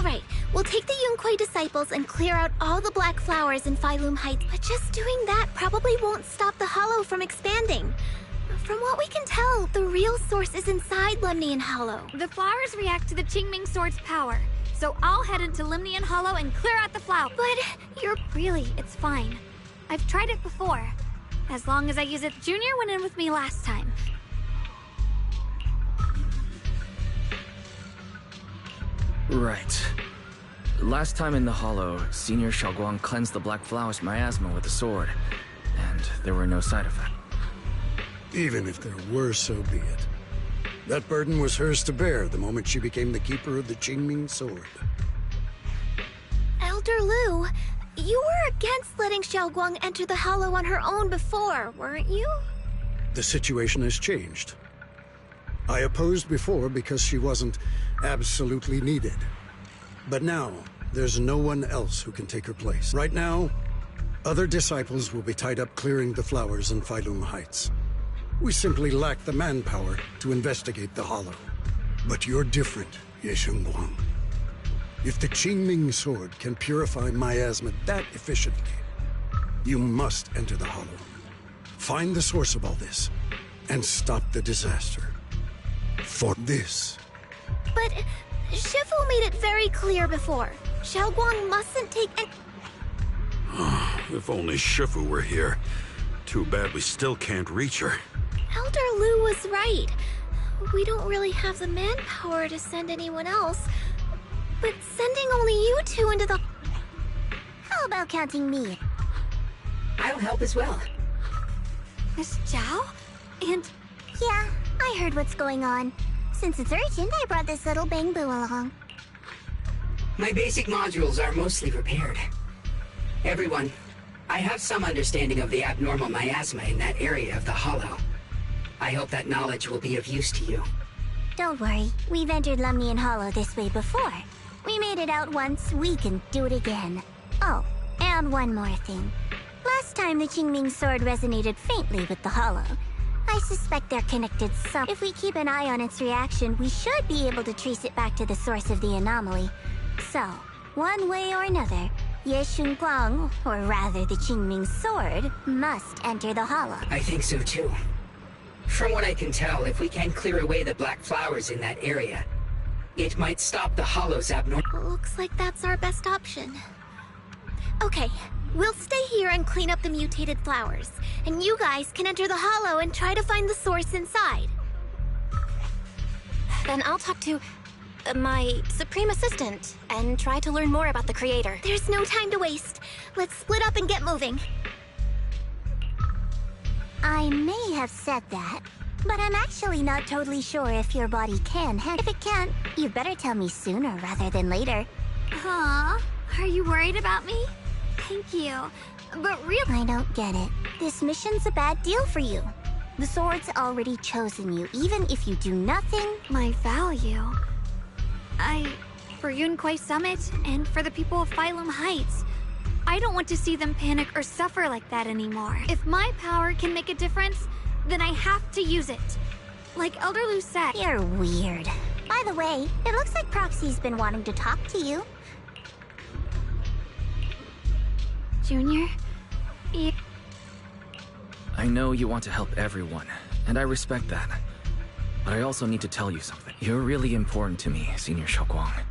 Alright, we'll take the Yunquei disciples and clear out all the black flowers in Failum Heights, but just doing that probably won't stop the Hollow from expanding. From what we can tell, the real source is inside Lemnian Hollow. The flowers react to the Qingming sword's power, so I'll head into Lemnian Hollow and clear out the flower. But you're... Really, it's fine. I've tried it before. As long as I use it, Junior went in with me last time. Right. Last time in the Hollow, Senior Xiaoguang cleansed the Black Flowers miasma with a sword, and there were no side effects. Even if there were, so be it. That burden was hers to bear the moment she became the keeper of the Qingming sword. Elder Lu, you were against letting Xiaoguang enter the Hollow on her own before, weren't you? The situation has changed. I opposed before because she wasn't absolutely needed. But now, there's no one else who can take her place. Right now, other disciples will be tied up clearing the flowers in Failum Heights. We simply lack the manpower to investigate the Hollow. But you're different, Ye Shengguang. If the Qingming sword can purify miasma that efficiently, you must enter the Hollow. Find the source of all this, and stop the disaster. For this. But Shifu made it very clear before. Xiaoguang mustn't take any... If only Shifu were here. Too bad we still can't reach her. Elder Lu was right. We don't really have the manpower to send anyone else. But sending only you two into the... How about counting me? I'll help as well. Miss Zhao? And... Yeah, I heard what's going on. Since it's urgent, I brought this little Bangbu along. My basic modules are mostly repaired. Everyone, I have some understanding of the abnormal miasma in that area of the Hollow. I hope that knowledge will be of use to you. Don't worry, we've entered Lemnian Hollow this way before. We made it out once, we can do it again. Oh, and one more thing. Last time the Qingming sword resonated faintly with the Hollow. I suspect they're connected some. If we keep an eye on its reaction, we should be able to trace it back to the source of the anomaly. So, one way or another, Ye Shunguang, or rather the Qingming sword, must enter the Hollow. I think so too. From what I can tell, if we can clear away the black flowers in that area, it might stop the Hollow's abnormal... Looks like that's our best option. Okay, we'll stay here and clean up the mutated flowers, and you guys can enter the Hollow and try to find the source inside. Then I'll talk to my Supreme Assistant and try to learn more about the creator. There's no time to waste. Let's split up and get moving. I may have said that, but I'm actually not totally sure if your body can handle. If it can't, you better tell me sooner rather than later. Aw, are you worried about me? Thank you. But really... I don't get it. This mission's a bad deal for you. The sword's already chosen you, even if you do nothing. My value... For Yunquai Summit, and for the people of Phylum Heights. I don't want to see them panic or suffer like that anymore. If my power can make a difference, then I have to use it. Like Elder Lu said... You're weird. By the way, it looks like Proxy's been wanting to talk to you. Junior? I know you want to help everyone, and I respect that. But I also need to tell you something. You're really important to me, Senior Xiaoguang.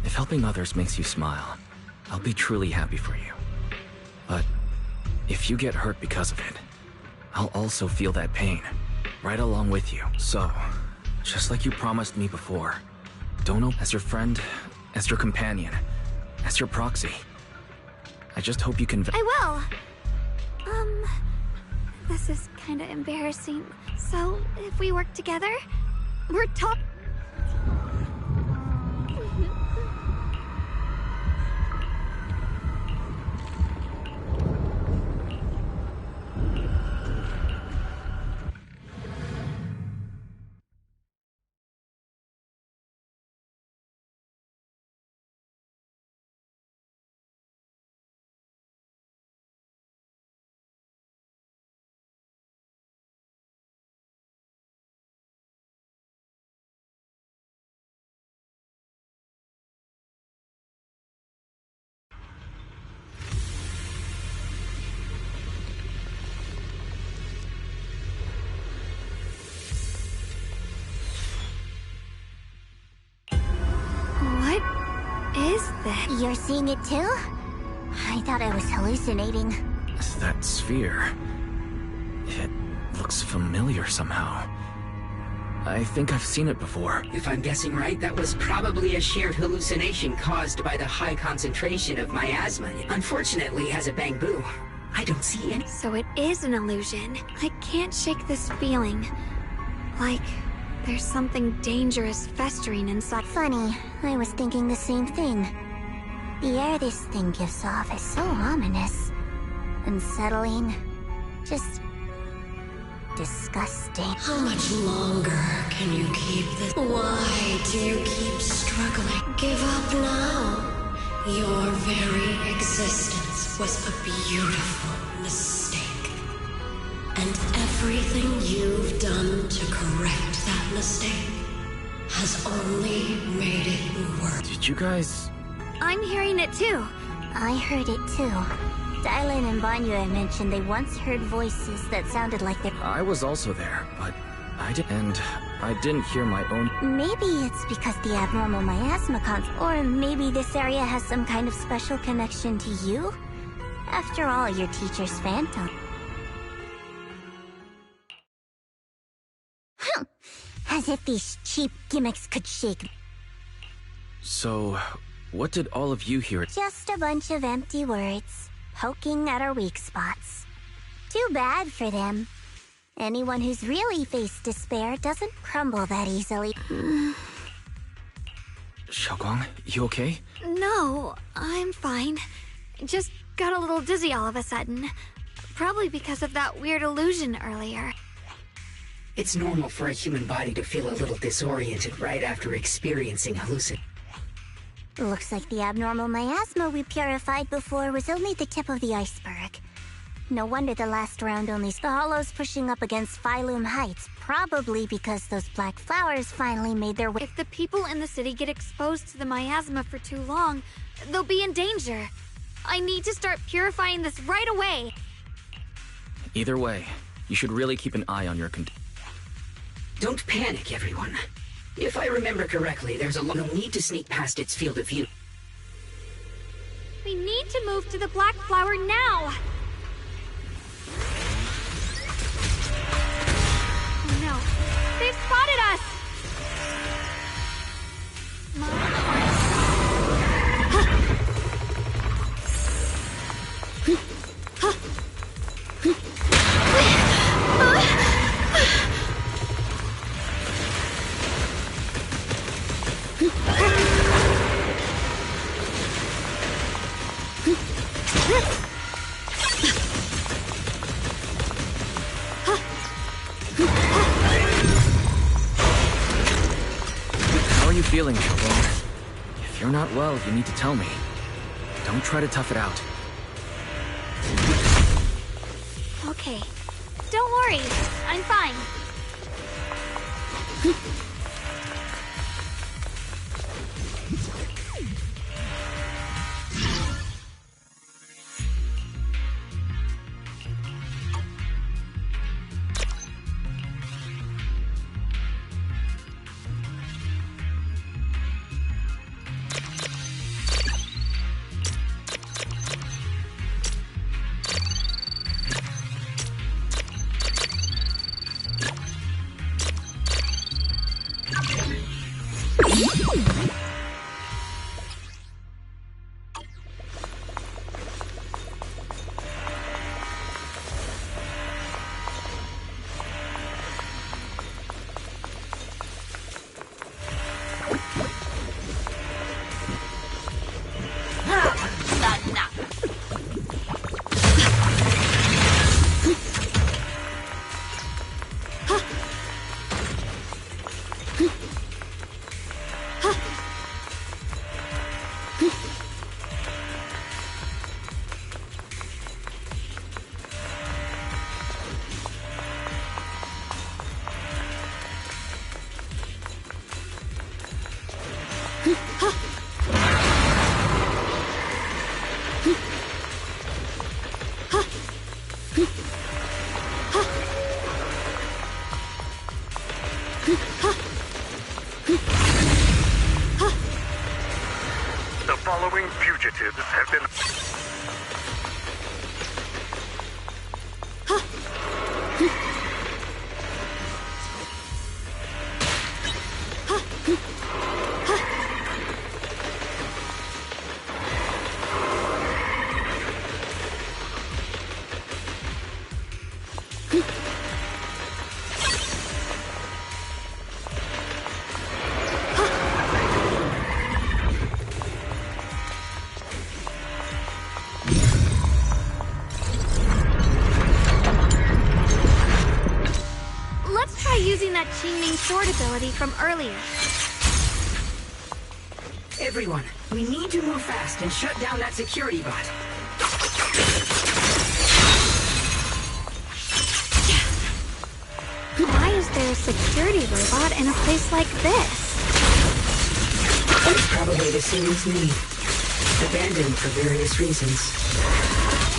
If helping others makes you smile, I'll be truly happy for you. But if you get hurt because of it, I'll also feel that pain, right along with you. So, just like you promised me before, don't open as your friend, as your companion, as your proxy. I just hope you can... I will! This is kinda embarrassing. So, if we work together, we're top... You're seeing it too? I thought I was hallucinating. That sphere... it looks familiar somehow. I think I've seen it before. If I'm guessing right, that was probably a shared hallucination caused by the high concentration of miasma. Unfortunately, as a Bangbu, I don't see any... So it is an illusion. I can't shake this feeling. Like... there's something dangerous festering inside. Funny, I was thinking the same thing. The air this thing gives off is so ominous. Unsettling. Just... disgusting. How much longer can you keep this? Why do you keep struggling? Give up now. Your very existence was a beautiful mistake. And everything you've done to correct that mistake has only made it worse. Did you guys I'm hearing it too. I heard it too. Dylan and Banya mentioned they once heard voices that sounded like their... I was also there, but I didn't hear my own... Maybe it's because the abnormal miasma or maybe this area has some kind of special connection to you? After all, your teacher's phantom. As if these cheap gimmicks could shake... So, what did all of you hear? Just a bunch of empty words, poking at our weak spots. Too bad for them. Anyone who's really faced despair doesn't crumble that easily. Xiaoguang, you okay? No, I'm fine. Just got a little dizzy all of a sudden. Probably because of that weird illusion earlier. It's normal for a human body to feel a little disoriented right after experiencing hallucinations. Looks like the abnormal miasma we purified before was only the tip of the iceberg. No wonder the last round only the hollows pushing up against Phylum Heights, probably because those black flowers finally made their way. If the people in the city get exposed to the miasma for too long, they'll be in danger. I need to start purifying this right away. Either way, you should really keep an eye on your Don't panic, everyone. If I remember correctly, there's no need to sneak past its field of view. We need to move to the black flower now! Oh no, they've spotted us! How are you feeling, Xiaoguang? If you're not well, you need to tell me. Don't try to tough it out. Okay, don't worry, I'm fine. The following fugitives have been... Let's try using that Qingming sword ability from earlier. Everyone, we need to move fast and shut down that security bot. Why is there a security robot in a place like this? It's probably the city's need. abandoned for various reasons.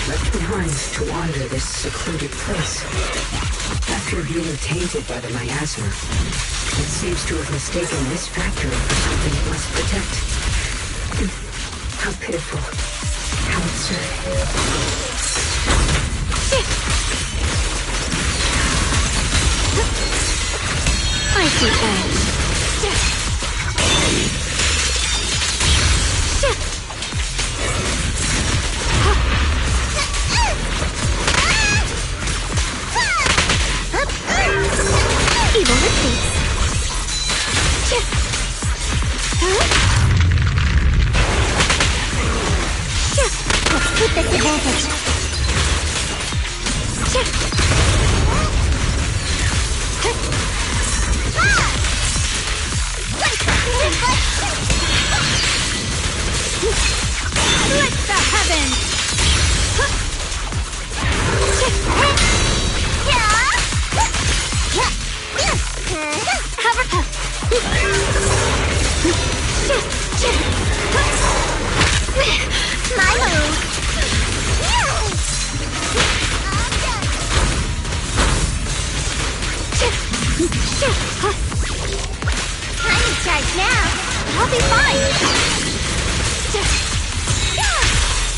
Left behind to wander this secluded place. After being tainted by the miasma, it seems to have mistaken this factory for something it must protect. How pitiful. How absurd. I see edge. Evil retreats. Let's keep this advantage. Split the heavens! My move. I'm in charge now. I'll be fine.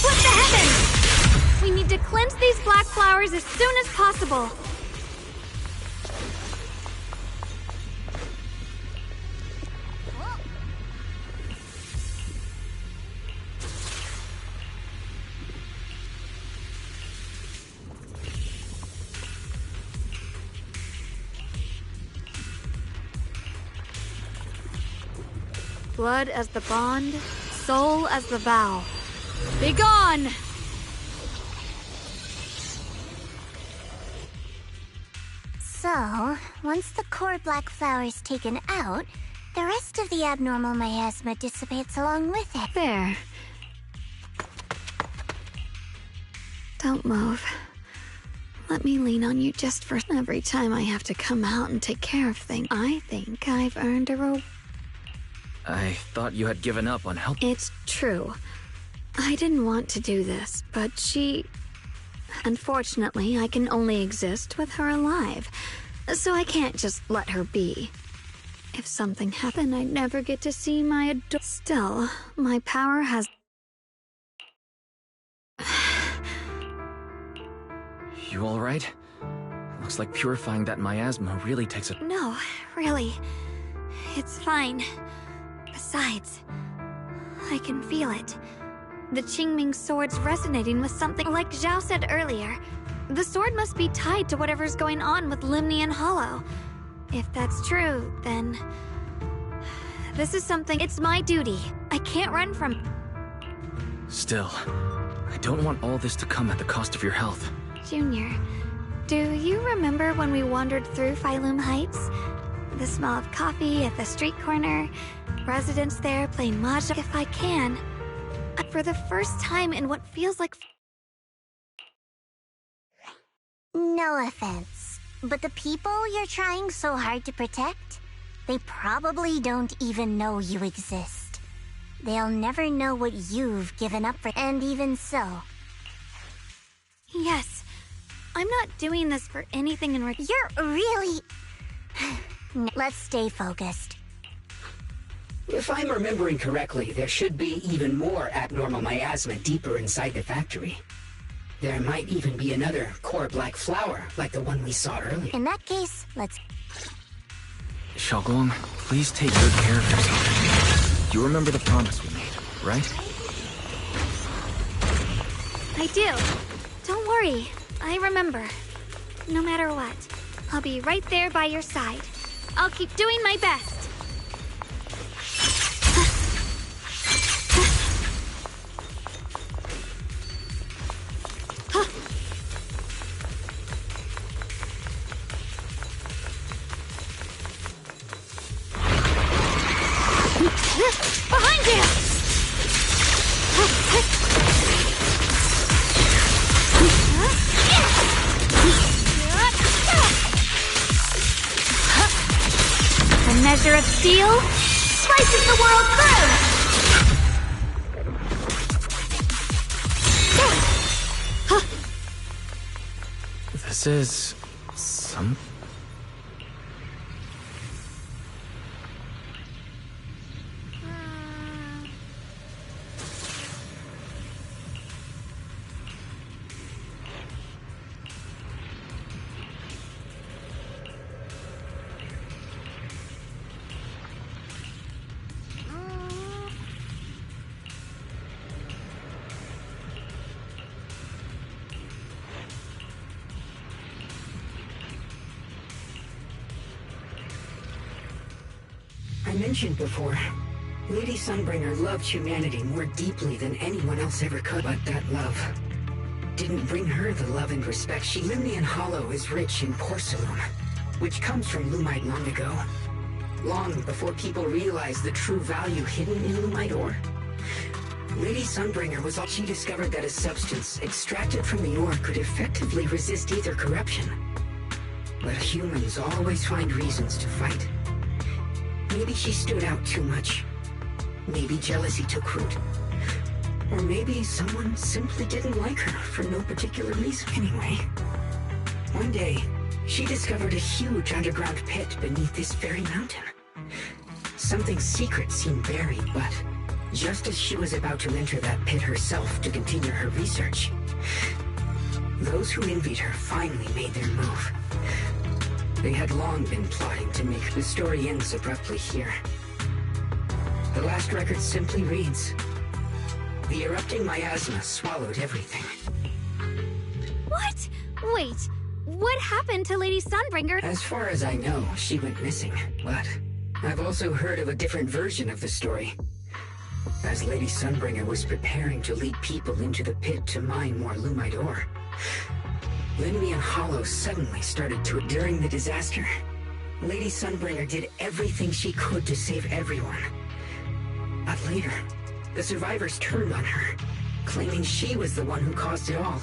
What the heavens? We need to cleanse these black flowers as soon as possible. Blood as the bond, soul as the vow. Begone! So, once the core black flower is taken out, the rest of the abnormal miasma dissipates along with it. There. Don't move. Let me lean on you just for every time I have to come out and take care of things. I think I've earned a reward. I thought you had given up on help. It's true. I didn't want to do this, but she... Unfortunately, I can only exist with her alive, so I can't just let her be. If something happened, I'd never get to see my Still, my power has... You alright? Looks like purifying that miasma really takes a... No, really. It's fine. Besides, I can feel it. The Qingming sword's resonating with something. Like Zhao said earlier, the sword must be tied to whatever's going on with Limnian Hollow. If that's true, then... This is something... It's my duty. I can't run from... Still, I don't want all this to come at the cost of your health. Junior, do you remember when we wandered through Phylum Heights? The smell of coffee at the street corner, residents there playing mahjong. If I can, for the first time in what feels like... No offense, but the people you're trying so hard to protect, they probably don't even know you exist. They'll never know what you've given up for, and even so... Yes, I'm not doing this for anything in return. You're really... Let's stay focused. If I'm remembering correctly, there should be even more abnormal miasma deeper inside the factory. There might even be another core black flower, like the one we saw earlier. In that case, let's... Xiaoguang, please take good care of yourself. You remember the promise we made, right? I do. Don't worry. I remember. No matter what, I'll be right there by your side. I'll keep doing my best. Behind you! A measure of steel slices the world through! This is... some... I mentioned before, Lady Sunbringer loved humanity more deeply than anyone else ever could, but that love didn't bring her the love and respect she... Lemnian Hollow is rich in porcelain, which comes from Lumite long ago. Long before people realized the true value hidden in Lumite ore. Lady Sunbringer was all... She discovered that a substance extracted from the ore could effectively resist either corruption. But humans always find reasons to fight. Maybe she stood out too much. Maybe jealousy took root. Or maybe someone simply didn't like her for no particular reason. Anyway, one day, she discovered a huge underground pit beneath this very mountain. Something secret seemed buried, but just as she was about to enter that pit herself to continue her research, those who envied her finally made their move. They had long been plotting to make... The story ends abruptly here. The last record simply reads, "The erupting miasma swallowed everything." What? Wait, what happened to Lady Sunbringer? As far as I know, she went missing, but I've also heard of a different version of the story. As Lady Sunbringer was preparing to lead people into the pit to mine more Lumite ore, Lemnian Hollow suddenly started to... During the disaster, Lady Sunbringer did everything she could to save everyone. But later, the survivors turned on her, claiming she was the one who caused it all.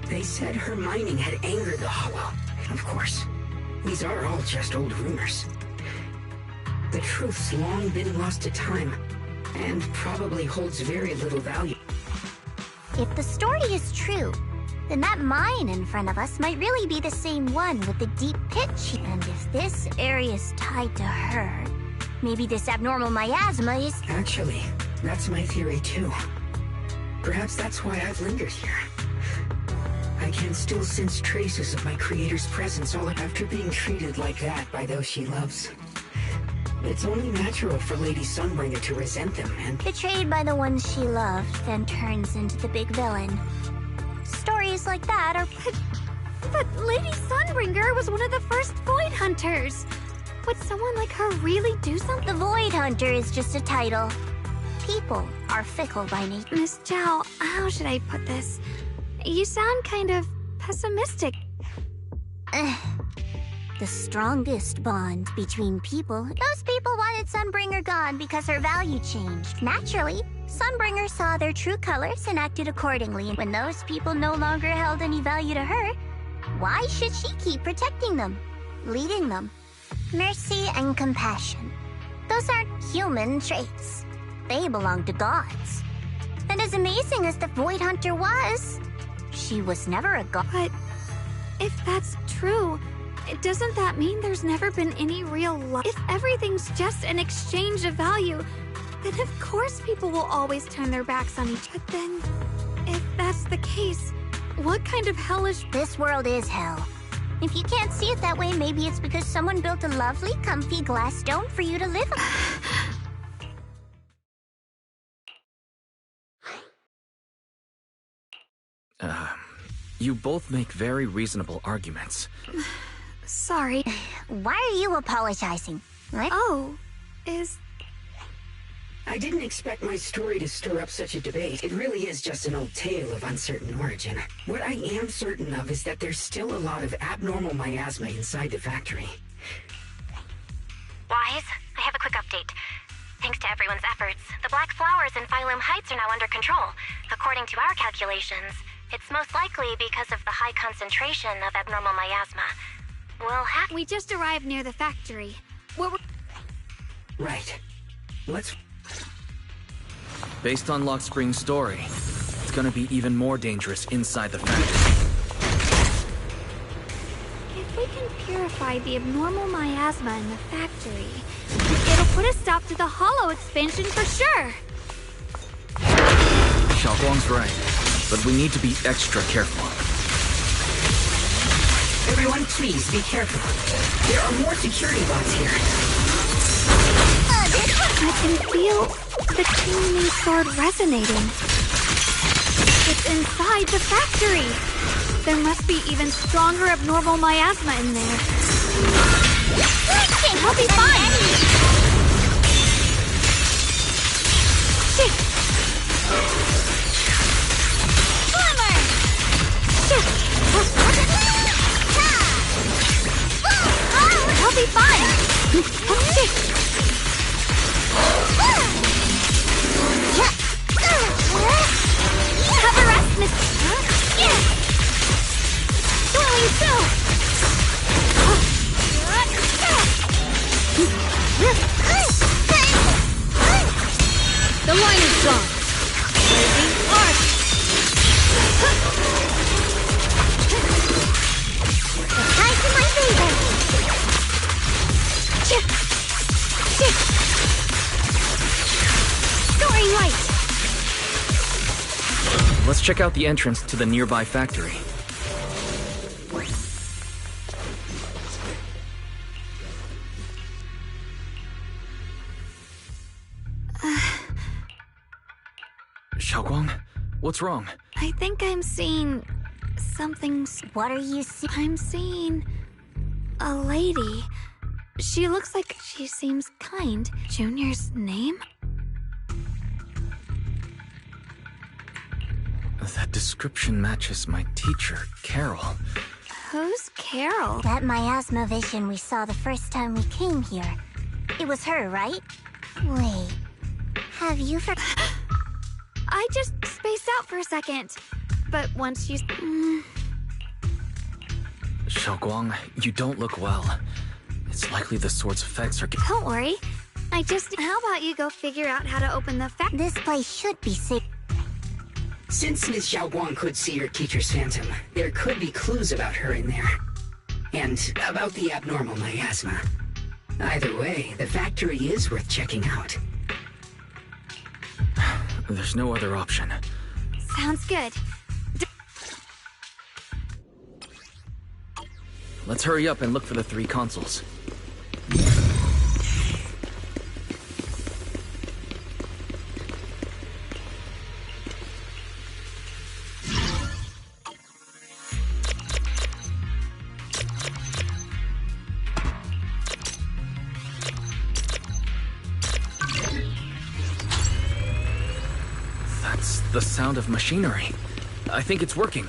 They said her mining had angered the Hollow. Of course, these are all just old rumors. The truth's long been lost to time, and probably holds very little value. If the story is true, then that mine in front of us might really be the same one with the deep pit. And if this area is tied to her, maybe this abnormal miasma is... Actually, that's my theory too. Perhaps that's why I've lingered here. I can still sense traces of my creator's presence all after being treated like that by those she loves. It's only natural for Lady Sunbringer to resent them and... Betrayed by the ones she loved, then turns into the big villain. Stories like that are... But Lady Sunbringer was one of the first Void Hunters. Would someone like her really do something? The Void Hunter is just a title. People are fickle by nature. Miss Zhao, how should I put this? You sound kind of pessimistic. The strongest bond between people. Those people wanted Sunbringer gone because her value changed. Naturally, Sunbringer saw their true colors and acted accordingly. When those people no longer held any value to her, why should she keep protecting them, leading them? Mercy and compassion. Those aren't human traits. They belong to gods. And as amazing as the Void Hunter was, she was never a god. But if that's true, doesn't that mean there's never been any real love? If everything's just an exchange of value, then of course people will always turn their backs on each other. But then, if that's the case, what kind of hellish... This world is hell. If you can't see it that way, maybe it's because someone built a lovely, comfy glass dome for you to live in. You both make very reasonable arguments. Sorry. Why are you apologizing? What? Oh, I didn't expect my story to stir up such a debate. It really is just an old tale of uncertain origin. What I am certain of is that there's still a lot of abnormal miasma inside the factory. Wise, I have a quick update. Thanks to everyone's efforts, the black flowers in Phylum Heights are now under control. According to our calculations, it's most likely because of the high concentration of abnormal miasma. We just arrived near the factory. Right. Let's... Based on Lock Spring's story, it's gonna be even more dangerous inside the factory. can purify the abnormal miasma in the factory, it'll put a stop to the hollow expansion for sure. Xiaoguang's right, but we need to be extra careful. Everyone, please be careful. There are more security bots here. I can feel the Qingming sword resonating. It's inside the factory. There must be even stronger abnormal miasma in there. I'll be fine. Glimmer! I'll be fine. Have a rest, Miss. Swirling still. The line is gone. Blazing arc. The tide's in my favor. Soaring light. Let's check out the entrance to the nearby factory. Xiaoguang, what's wrong? I think I'm seeing something. What are you seeing? I'm seeing a lady. She looks like she seems kind. Junior's name? That description matches my teacher, Carol. Who's Carol? That miasma vision we saw the first time we came here. It was her, right? Wait. Have you I just spaced out for a second. But once you... Xiaoguang, you don't look well. It's likely the sword's effects are... Don't worry. How about you go figure out how to open the This place should be safe. Since Ms. Xiaoguang could see her teacher's phantom, there could be clues about her in there. And about the abnormal miasma. Either way, the factory is worth checking out. There's no other option. Sounds good. Let's hurry up and look for the 3 consoles. That's the sound of machinery. I think it's working.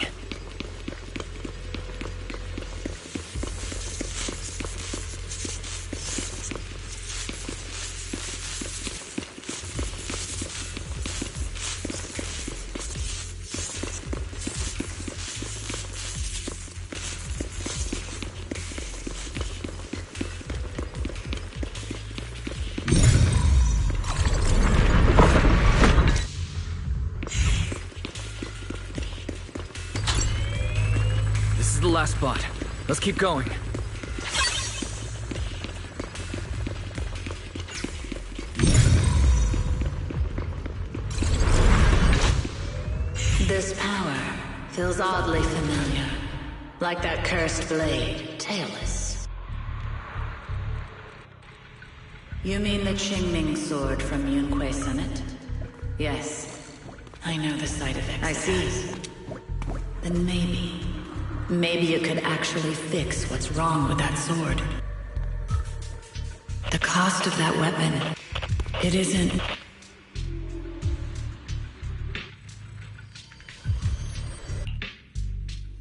Last spot. Let's keep going. This power feels oddly familiar. Like that cursed blade, tailless. You mean the Qingming sword from Yunquei Summit? Yes. I know the side effects. I see. Then maybe it could actually fix what's wrong with that sword. The cost of that weapon, it isn't...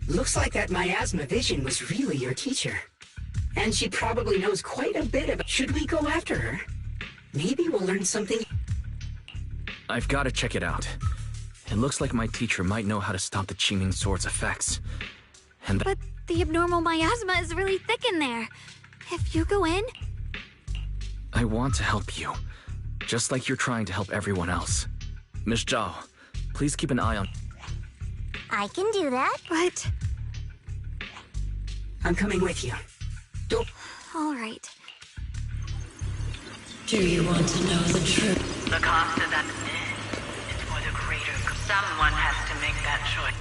Looks like that miasma vision was really your teacher. And she probably knows quite a bit about... Should we go after her? Maybe we'll learn something... I've got to check it out. It looks like my teacher might know how to stop the Qingming sword's effects. But the abnormal miasma is really thick in there. If you go in... I want to help you. Just like you're trying to help everyone else. Miss Zhao, please keep an eye on... I can do that. But... I'm coming with you. Don't... All right. Do you want to know the truth? The cost of that is for the greater good. Someone has to make that choice.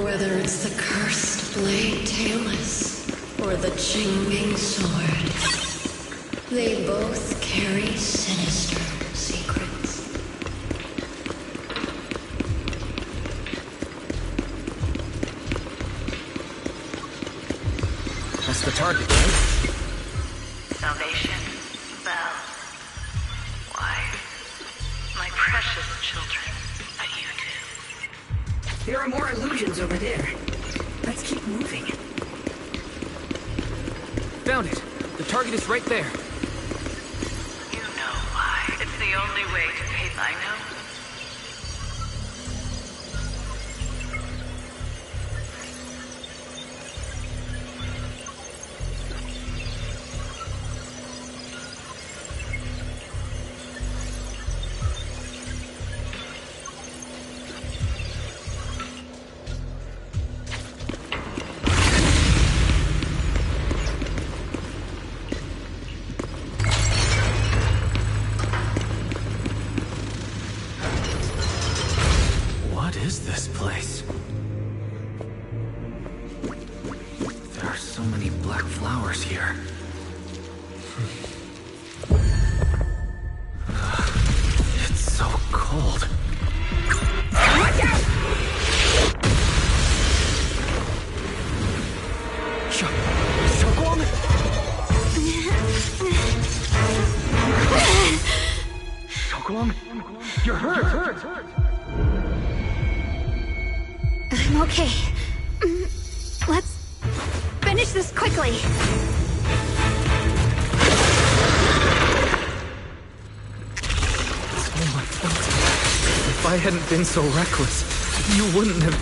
Whether it's the cursed blade Tailless or the Chinging sword, they both carry sinister secrets. That's the target, right? Salvation, Bell, why, my precious children, but you do. There are more illusions over there. Let's keep moving. Found it. The target is right there. You know why. It's the only way to pay my note. What is this place? There are so many black flowers here. It's so cold. Watch out! Xiaoguang? You're hurt! I'm okay. Let's finish this quickly. Oh my God. If I hadn't been so reckless, you wouldn't have...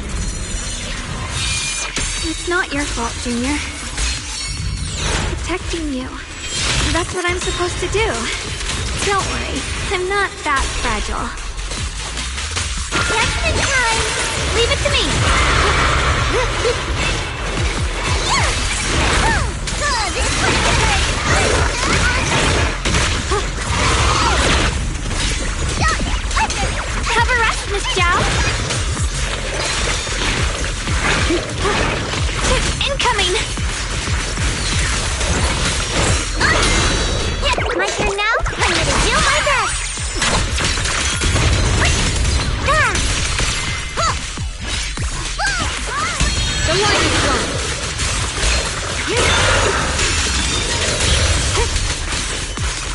It's not your fault, Junior. Protecting you. That's what I'm supposed to do. Don't worry, I'm not that fragile. Just in time! Leave it to me! Have a rest, Miss Zhao! Incoming! Yes, my turn now? I'm gonna do my best! The line is drawn.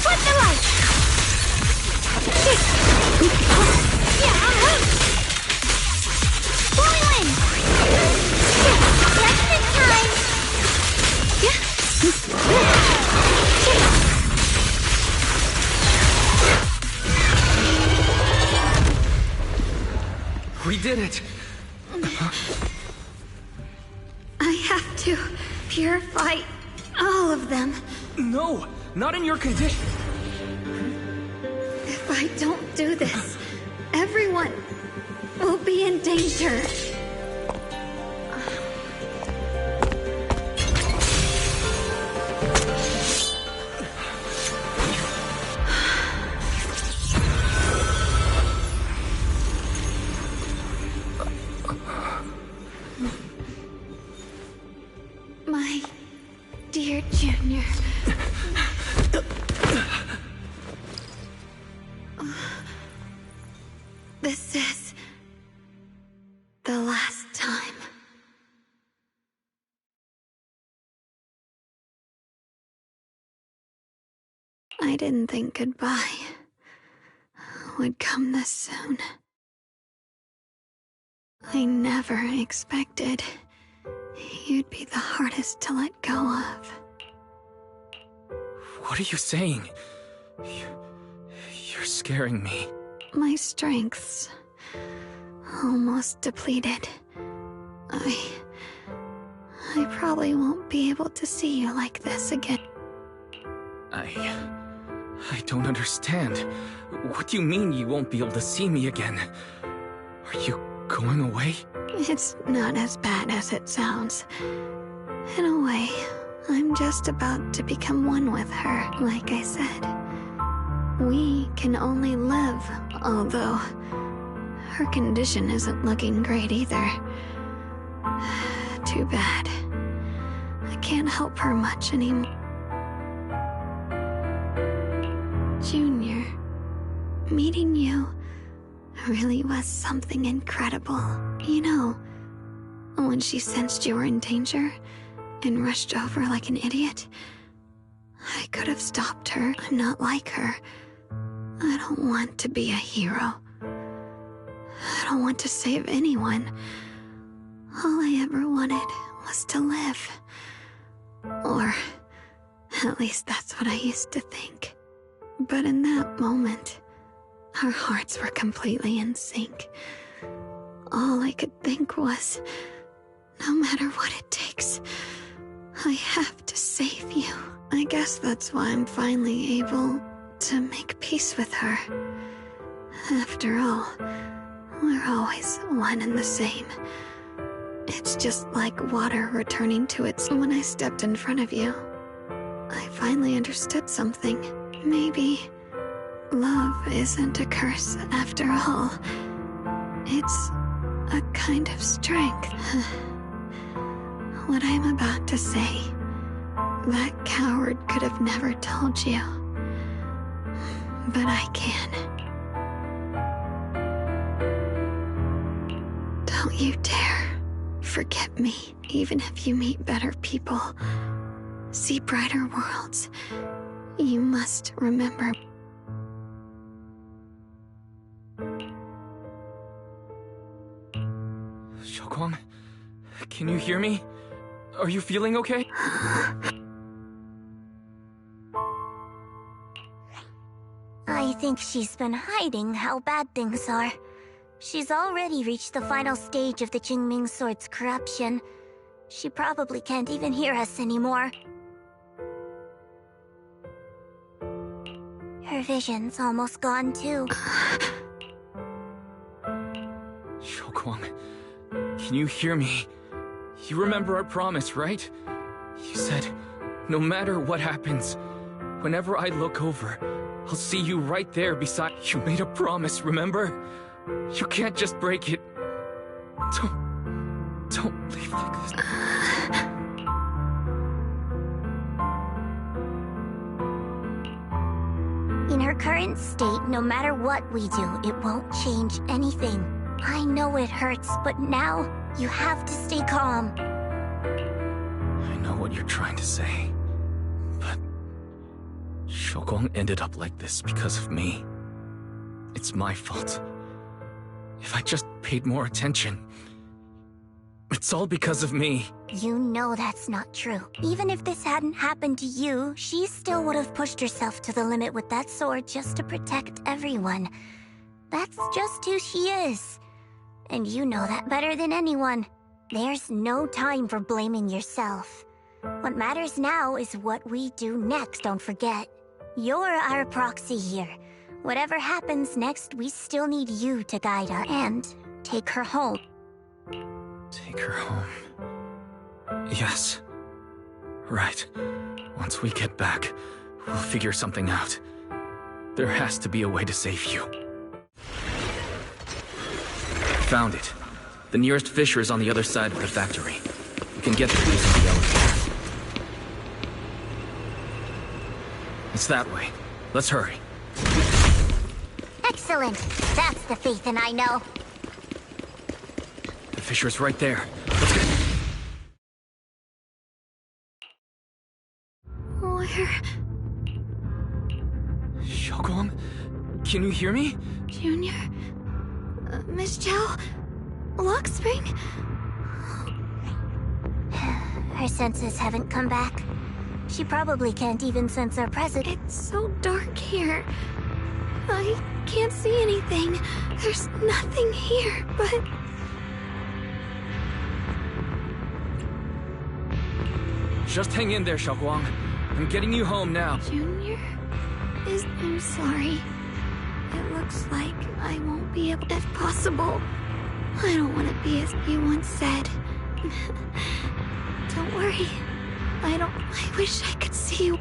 Flip the light! Blowing wind! Just in time! We did it! I have to purify all of them. No! Not in your condition! If I don't do this, everyone will be in danger. My dear Junior. This is the last time. I didn't think goodbye would come this soon. I never expected you'd be the hardest to let go of. What are you saying? You're scaring me. My strength's almost depleted. I probably won't be able to see you like this again. I don't understand. What do you mean you won't be able to see me again? Are you going away? It's not as bad as it sounds. In a way, I'm just about to become one with her, like I said. We can only live, although her condition isn't looking great either. Too bad. I can't help her much anymore. Junior, meeting you really was something incredible. You know, when she sensed you were in danger and rushed over like an idiot, I could have stopped her. I'm not like her. I don't want to be a hero. I don't want to save anyone. All I ever wanted was to live. Or, at least that's what I used to think. But in that moment, our hearts were completely in sync. All I could think was, no matter what it takes, I have to save you. I guess that's why I'm finally able to make peace with her. After all, we're always one and the same. It's just like water returning to its... When I stepped in front of you, I finally understood something. Maybe love isn't a curse after all. It's a kind of strength. What I'm about to say, that coward could have never told you. But I can. Don't you dare forget me, even if you meet better people, see brighter worlds. You must remember. Xiaoguang, can you hear me? Are you feeling okay? I think she's been hiding how bad things are. She's already reached the final stage of the Jingming Sword's corruption. She probably can't even hear us anymore. Her vision's almost gone too. Xiaoguang, can you hear me? You remember our promise, right? You said, no matter what happens, whenever I look over, I'll see you right there beside... You made a promise, remember? You can't just break it. Don't leave like this. In her current state, no matter what we do, it won't change anything. I know it hurts, but now you have to stay calm. I know what you're trying to say, but Xiaoguang ended up like this because of me. It's my fault. If I just paid more attention, it's all because of me. You know that's not true. Even if this hadn't happened to you, she still would have pushed herself to the limit with that sword just to protect everyone. That's just who she is. And you know that better than anyone. There's no time for blaming yourself. What matters now is what we do next, don't forget. You're our proxy here. Whatever happens next, we still need you to guide us and take her home. Take her home. Yes. Right. Once we get back, we'll figure something out. There has to be a way to save you. Found it. The nearest fissure is on the other side of the factory. We can get there using the elevator. It's that way. Let's hurry. Excellent. That's the Phaethon I know. The fissure's right there. Let's go. Where? Xiaoguang? Can you hear me? Junior? Miss Chow? Lock Spring? Her senses haven't come back. She probably can't even sense our presence. It's so dark here. I can't see anything. There's nothing here, but... Just hang in there, Xiaoguang. I'm getting you home now. Junior? I'm sorry. It looks like I won't be able... If possible, I don't want to be as you once said. Don't worry. I wish I could see you.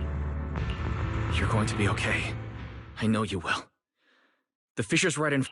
You're going to be okay. I know you will. The fissure's right in...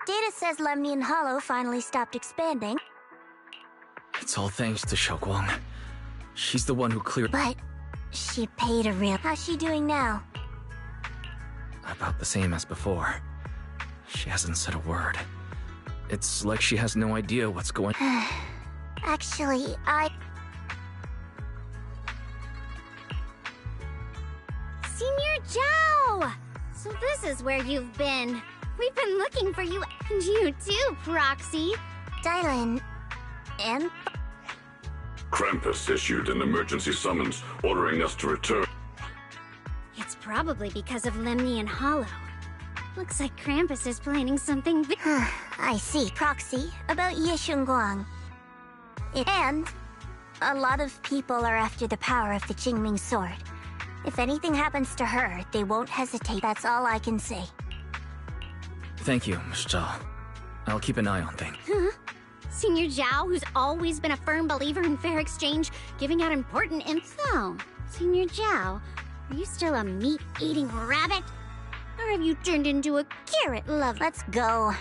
Data says Lemnian Hollow finally stopped expanding. It's all thanks to Xiaoguang. She's the one who cleared... But she paid a real... How's she doing now? About the same as before. She hasn't said a word. It's like she has no idea what's going... Actually, Senior Zhao! So this is where you've been. We've been looking for you, and you too, Proxy. Dylan, and... Krampus issued an emergency summons ordering us to return. It's probably because of Lemnian Hollow. Looks like Krampus is planning something big. I see. Proxy, about Ye Shunguang. And a lot of people are after the power of the Qingming sword. If anything happens to her, they won't hesitate. That's all I can say. Thank you, Miss Zhao. I'll keep an eye on things. Huh? Senior Zhao, who's always been a firm believer in fair exchange, giving out important info. Senior Zhao, are you still a meat-eating rabbit? Or have you turned into a carrot lover? Let's go.